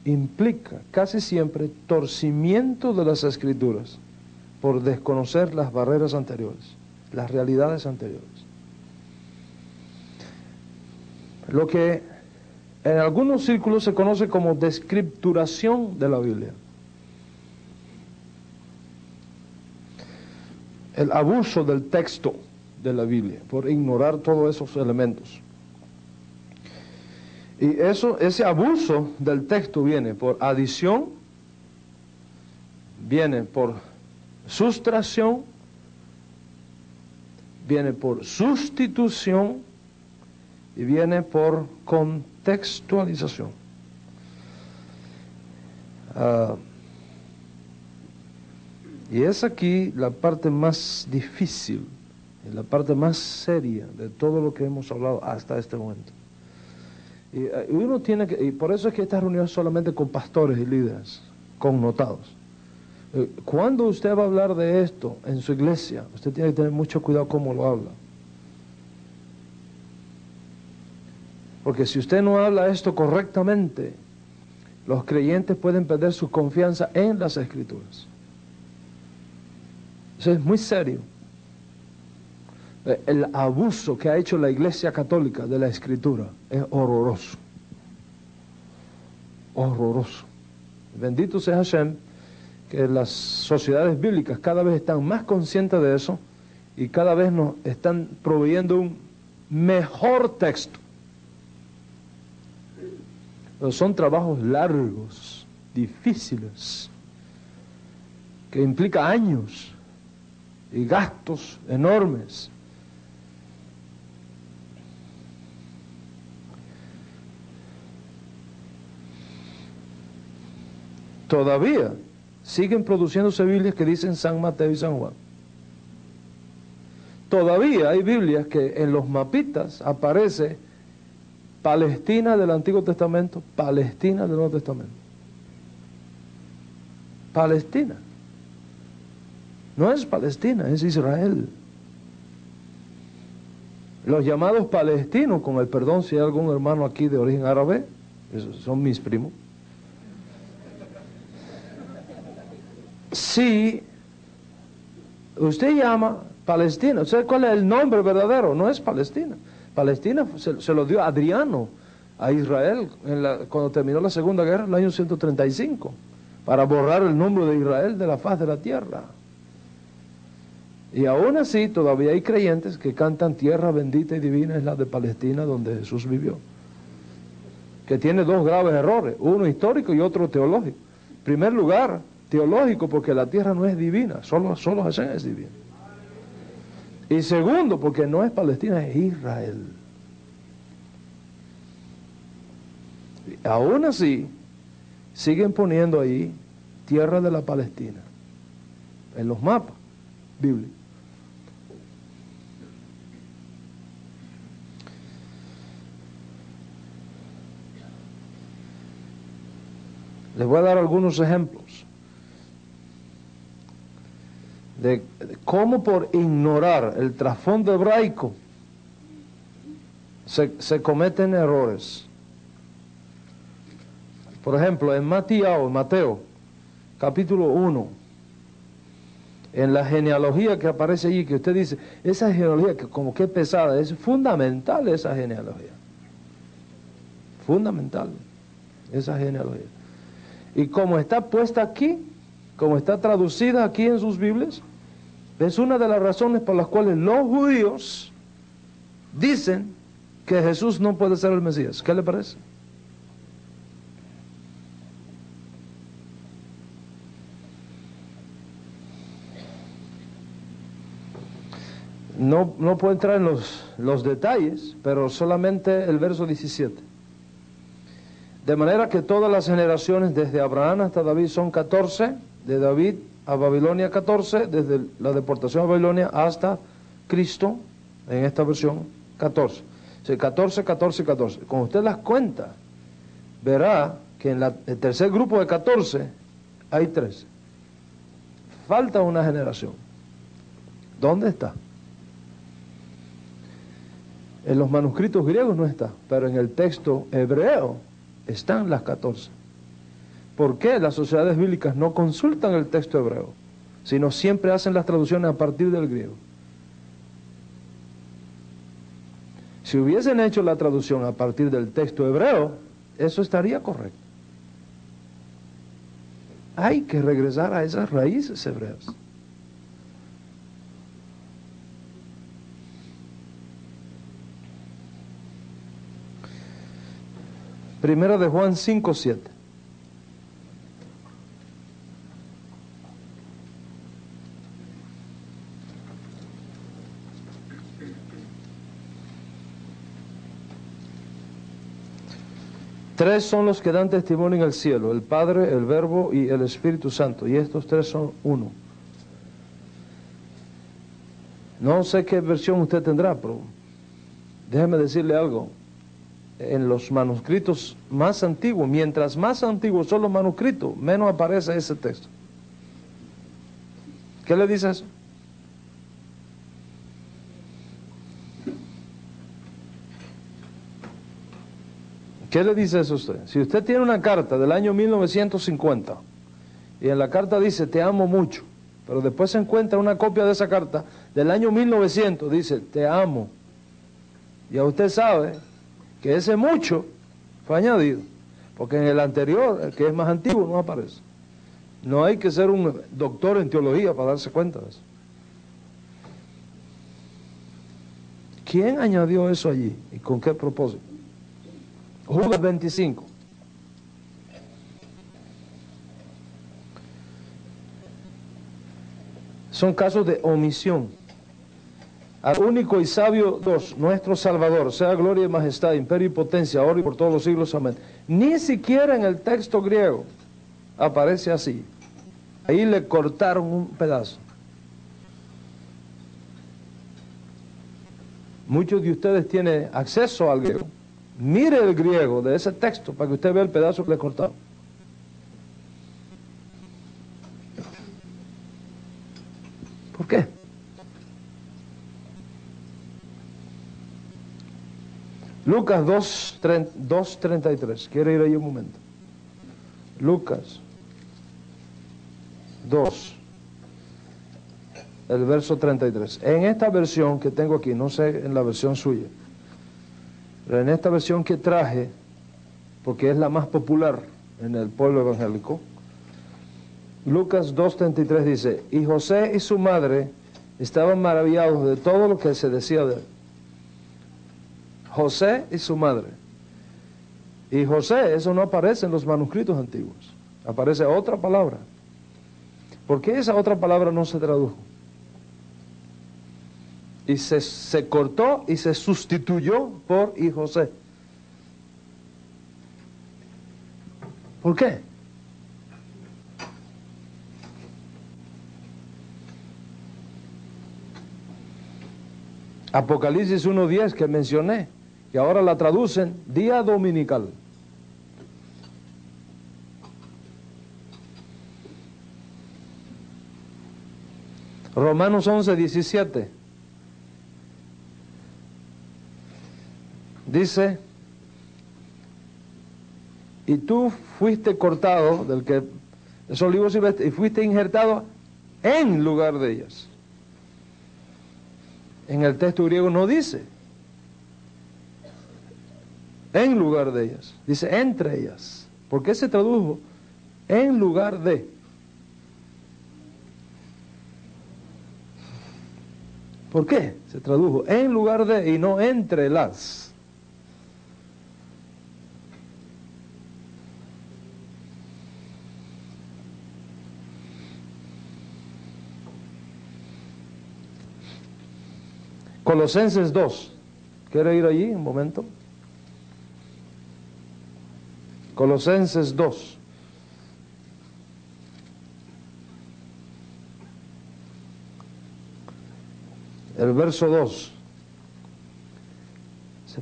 implica casi siempre torcimiento de las Escrituras por desconocer las barreras anteriores, las realidades anteriores. Lo que en algunos círculos se conoce como descripturación de la Biblia. El abuso del texto de la Biblia, por ignorar todos esos elementos. Y ese abuso del texto viene por adición, viene por sustracción, viene por sustitución y viene por contextualización. Y es aquí la parte más difícil, la parte más seria de todo lo que hemos hablado hasta este momento. Y uno tiene que, y por eso es que esta reunión es solamente con pastores y líderes connotados. Cuando usted va a hablar de esto en su iglesia, usted tiene que tener mucho cuidado cómo lo habla. Porque si usted no habla esto correctamente, los creyentes pueden perder su confianza en las Escrituras. Eso es muy serio. El abuso que ha hecho la Iglesia Católica de la Escritura es horroroso. horroroso. Bendito sea Hashem, que las sociedades bíblicas cada vez están más conscientes de eso y cada vez nos están proveyendo un mejor texto. Pero son trabajos largos, difíciles, que implica años y gastos enormes. Todavía siguen produciéndose Biblias que dicen San Mateo y San Juan. Todavía hay Biblias que en los mapitas aparece Palestina del Antiguo Testamento, Palestina del Nuevo Testamento. Palestina. No es Palestina, es Israel. Los llamados palestinos, con el perdón si hay algún hermano aquí de origen árabe, esos son mis primos. Si usted llama Palestina, ¿sabe cuál es el nombre verdadero? No es Palestina. Palestina se lo dio Adriano a Israel cuando terminó la Segunda Guerra en el año 135, para borrar el nombre de Israel de la faz de la tierra. Y aún así todavía hay creyentes que cantan tierra bendita y divina es la de Palestina donde Jesús vivió, que tiene dos graves errores, uno histórico y otro teológico. En primer lugar, teológico, porque la tierra no es divina, solo Hashem es divino. Y segundo, porque no es Palestina, es Israel. Y aún así, siguen poniendo ahí tierra de la Palestina en los mapas bíblicos. Les voy a dar algunos ejemplos de cómo por ignorar el trasfondo hebraico se cometen errores. Por ejemplo, en Mateo, capítulo 1, en la genealogía que aparece allí, que usted dice, esa genealogía que como que pesada, es fundamental esa genealogía. Fundamental esa genealogía. Y como está puesta aquí, como está traducida aquí en sus Biblias, es una de las razones por las cuales los judíos dicen que Jesús no puede ser el Mesías. ¿Qué le parece? No puedo entrar en los detalles, pero solamente el verso 17. De manera que todas las generaciones desde Abraham hasta David son 14, de David a Babilonia 14, desde la deportación a Babilonia hasta Cristo, en esta versión 14. O sea, 14, 14, 14. Cuando usted las cuenta, verá que en el tercer grupo de 14 hay 13. Falta una generación. ¿Dónde está? En los manuscritos griegos no está, pero en el texto hebreo están las 14. ¿Por qué las sociedades bíblicas no consultan el texto hebreo, sino siempre hacen las traducciones a partir del griego? Si hubiesen hecho la traducción a partir del texto hebreo, eso estaría correcto. Hay que regresar a esas raíces hebreas. Primera de Juan 5:7. Tres son los que dan testimonio en el cielo: el Padre, el Verbo y el Espíritu Santo. Y estos tres son uno. No sé qué versión usted tendrá, pero déjeme decirle algo. En los manuscritos más antiguos, mientras más antiguos son los manuscritos, menos aparece ese texto. ¿Qué le dice eso? ¿Qué le dice eso a usted? Si usted tiene una carta del año 1950 y en la carta dice te amo mucho, pero después se encuentra una copia de esa carta del año 1900, dice te amo, ya usted sabe que ese mucho fue añadido. porque en el anterior, el que es más antiguo, no aparece. No hay que ser un doctor en teología para darse cuenta de eso. ¿Quién añadió eso allí y con qué propósito? Judas 25. Son casos de omisión. Al único y sabio Dios, nuestro Salvador, sea gloria y majestad, imperio y potencia, ahora y por todos los siglos, amén. Ni siquiera en el texto griego aparece así. Ahí le cortaron un pedazo. Muchos de ustedes tienen acceso al griego. Mire el griego de ese texto para que usted vea el pedazo que le cortaron. ¿Por qué? Lucas 2:33. ¿Quiere ir ahí un momento? Lucas 2, el verso 33. En esta versión que tengo aquí, no sé en la versión suya, pero en esta versión que traje, porque es la más popular en el pueblo evangélico, Lucas 2:33 dice: y José y su madre estaban maravillados de todo lo que se decía de él. José y su madre. Y José, eso no aparece en los manuscritos antiguos. Aparece otra palabra. ¿Por qué esa otra palabra no se tradujo? Y se cortó y se sustituyó por y José. ¿Por qué? Apocalipsis 1:10 que mencioné, que ahora la traducen día dominical. Romanos 11:17 dice: y tú fuiste cortado del que esos olivos silvestres y fuiste injertado en lugar de ellas. En el texto griego no dice en lugar de ellas, dice entre ellas. ¿Por qué se tradujo en lugar de? ¿Por qué se tradujo en lugar de y no entre las? Colosenses 2. ¿Quiere ir allí un momento? Colosenses 2. El verso 2.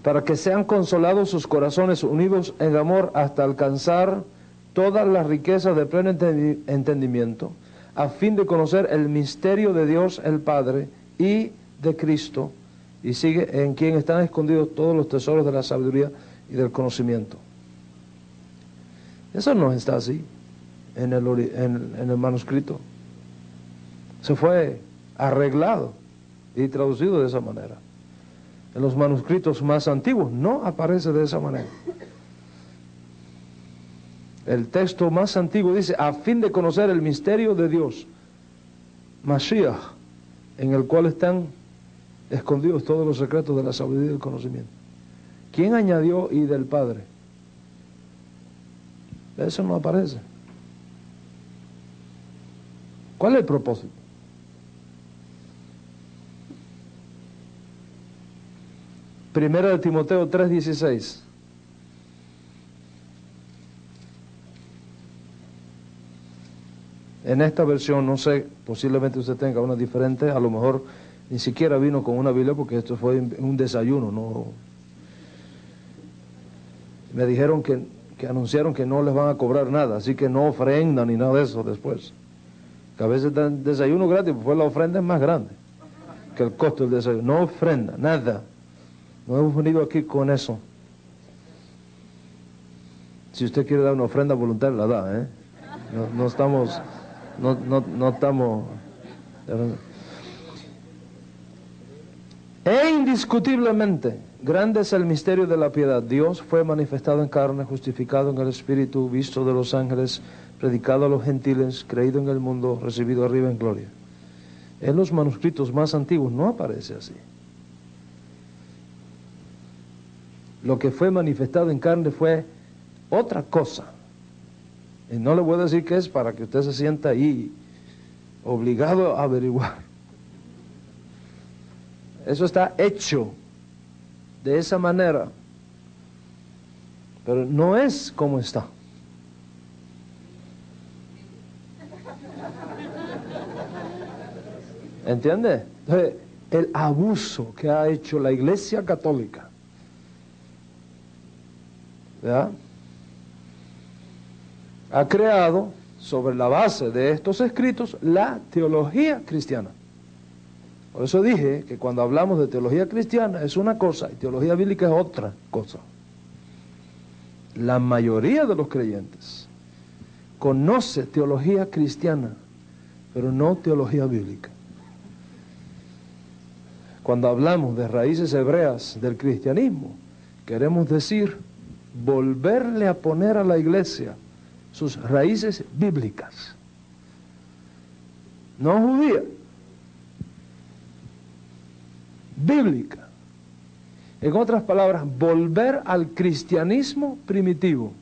Para que sean consolados sus corazones unidos en amor hasta alcanzar todas las riquezas de pleno entendimiento, a fin de conocer el misterio de Dios el Padre y de Cristo, y sigue, en quien están escondidos todos los tesoros de la sabiduría y del conocimiento. Eso no está así en el manuscrito. Se fue arreglado y traducido de esa manera. En los manuscritos más antiguos no aparece de esa manera. El texto más antiguo dice: a fin de conocer el misterio de Dios, Mashiach, en el cual están escondidos todos los secretos de la sabiduría y del conocimiento. ¿Quién añadió y del Padre? Eso no aparece. ¿Cuál es el propósito? Primera de Timoteo 3:16. En esta versión, no sé, posiblemente usted tenga una diferente, a lo mejor ni siquiera vino con una Biblia porque esto fue un desayuno, no. Me dijeron que anunciaron que no les van a cobrar nada, así que no ofrenda ni nada de eso después. Que a veces dan desayuno gratis, pues la ofrenda es más grande que el costo del desayuno. No ofrenda, nada. No hemos venido aquí con eso. Si usted quiere dar una ofrenda voluntaria, la da, ¿eh? No estamos... No estamos... En Indiscutiblemente, grande es el misterio de la piedad. Dios fue manifestado en carne, justificado en el Espíritu, visto de los ángeles, predicado a los gentiles, creído en el mundo, recibido arriba en gloria. En los manuscritos más antiguos no aparece así. Lo que fue manifestado en carne fue otra cosa. Y no le voy a decir qué es para que usted se sienta ahí obligado a averiguar. Eso está hecho de esa manera, pero no es como está. ¿Entiende? Entonces, el abuso que ha hecho la Iglesia Católica, ¿verdad?, ha creado sobre la base de estos escritos la teología cristiana. Por eso dije que cuando hablamos de teología cristiana es una cosa y teología bíblica es otra cosa. La mayoría de los creyentes conoce teología cristiana, pero no teología bíblica. Cuando hablamos de raíces hebreas del cristianismo, queremos decir volverle a poner a la iglesia sus raíces bíblicas, no judía, bíblica. En otras palabras, volver al cristianismo primitivo,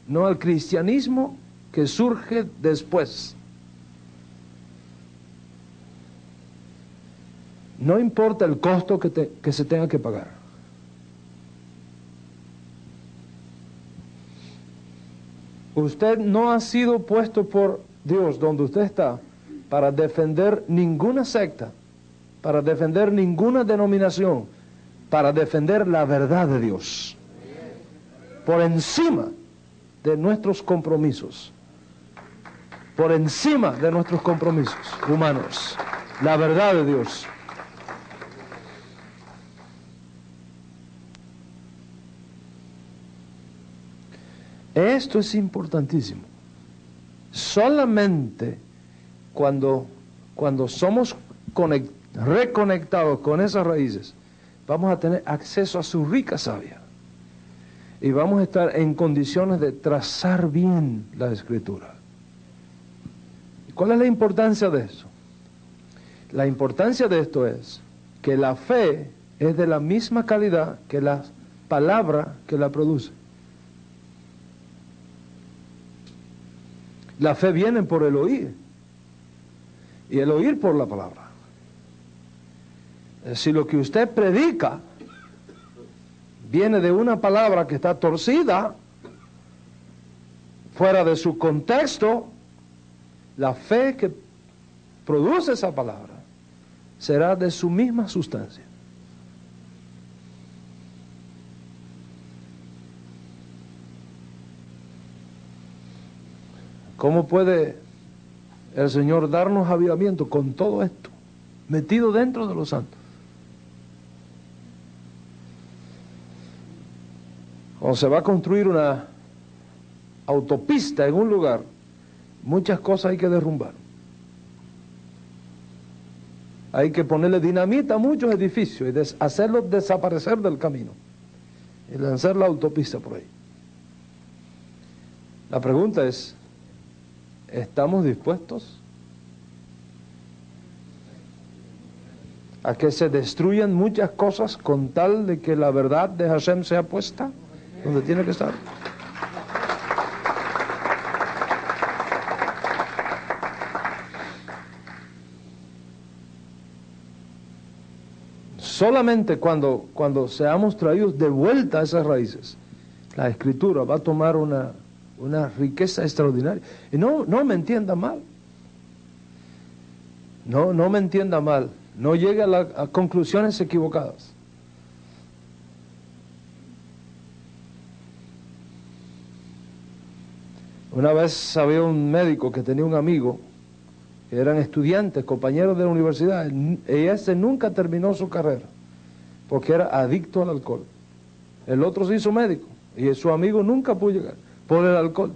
no al cristianismo que surge después. No importa el costo que se tenga que pagar. Usted no ha sido puesto por Dios donde usted está para defender ninguna secta, para defender ninguna denominación, para defender la verdad de Dios, por encima de nuestros compromisos, por encima de nuestros compromisos humanos, la verdad de Dios. Esto es importantísimo. Solamente cuando somos reconectados con esas raíces, vamos a tener acceso a su rica savia. Y vamos a estar en condiciones de trazar bien la Escritura. ¿Cuál es la importancia de eso? La importancia de esto es que la fe es de la misma calidad que la palabra que la produce. La fe viene por el oír, y el oír por la palabra. Si lo que usted predica viene de una palabra que está torcida, fuera de su contexto, la fe que produce esa palabra será de su misma sustancia. ¿Cómo puede el Señor darnos avivamiento con todo esto metido dentro de los santos? Cuando se va a construir una autopista en un lugar, muchas cosas hay que derrumbar. Hay que ponerle dinamita a muchos edificios y hacerlos desaparecer del camino y lanzar la autopista por ahí. La pregunta es, ¿estamos dispuestos a que se destruyan muchas cosas con tal de que la verdad de Hashem sea puesta donde tiene que estar? Solamente cuando seamos traídos de vuelta a esas raíces, la Escritura va a tomar una riqueza extraordinaria. Y no me entienda mal. No me entienda mal. No llegue a conclusiones equivocadas. Una vez había un médico que tenía un amigo, que eran estudiantes, compañeros de la universidad, y ese nunca terminó su carrera, porque era adicto al alcohol. El otro se hizo médico, y su amigo nunca pudo llegar, por el alcohol.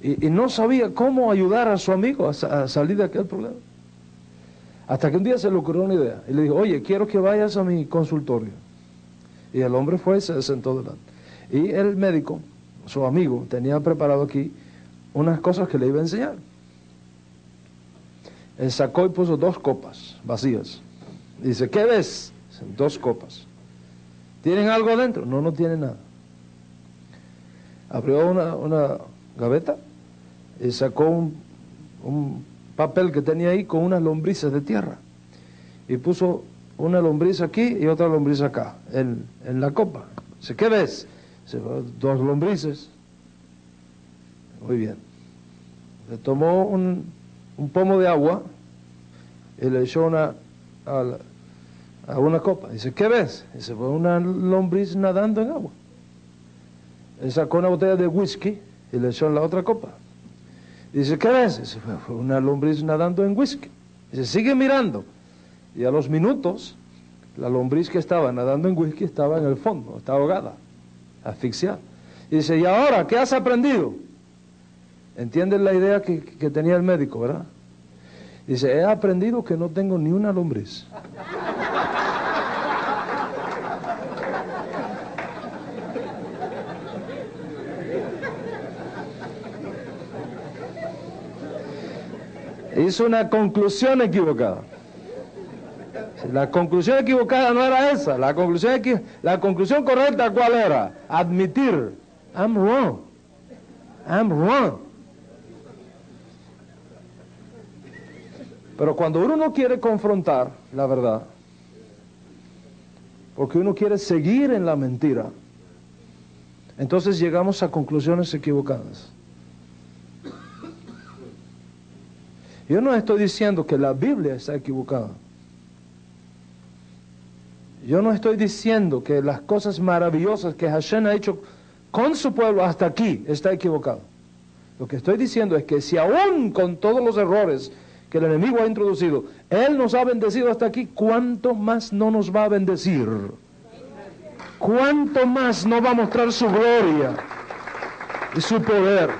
Y no sabía cómo ayudar a su amigo a salir de aquel problema. Hasta que un día se le ocurrió una idea y le dijo, oye, quiero que vayas a mi consultorio. Y el hombre fue y se sentó delante. Y el médico, su amigo, tenía preparado aquí unas cosas que le iba a enseñar. Él sacó y puso 2 copas vacías. Dice, ¿qué ves? Dicen, 2 copas. ¿Tienen algo adentro? No, no tienen nada. Abrió una gaveta y sacó un papel que tenía ahí con unas lombrices de tierra. Y puso una lombriz aquí y otra lombriz acá, en la copa. Dice, ¿qué ves? Dice, 2 lombrices. Muy bien. Le tomó un pomo de agua y le echó a una copa. Dice, ¿qué ves? Dice, fue una lombriz nadando en agua. Él sacó una botella de whisky y le echó en la otra copa. Dice, ¿qué ves? Dice, fue una lombriz nadando en whisky. Dice, sigue mirando. Y a los minutos, la lombriz que estaba nadando en whisky estaba en el fondo, está ahogada, asfixiada. Y dice, ¿y ahora qué has aprendido? ¿Entienden la idea que tenía el médico, verdad? Dice, he aprendido que no tengo ni una lombriz. Hizo una conclusión equivocada. La conclusión equivocada no era esa. La conclusión correcta, ¿cuál era? Admitir, I'm wrong. I'm wrong. Pero cuando uno no quiere confrontar la verdad, porque uno quiere seguir en la mentira, entonces llegamos a conclusiones equivocadas. Yo no estoy diciendo que la Biblia está equivocada. Yo no estoy diciendo que las cosas maravillosas que Hashem ha hecho con su pueblo hasta aquí está equivocado. Lo que estoy diciendo es que si aún con todos los errores que el enemigo ha introducido, Él nos ha bendecido hasta aquí, ¿cuánto más no nos va a bendecir? ¿Cuánto más no va a mostrar su gloria y su poder?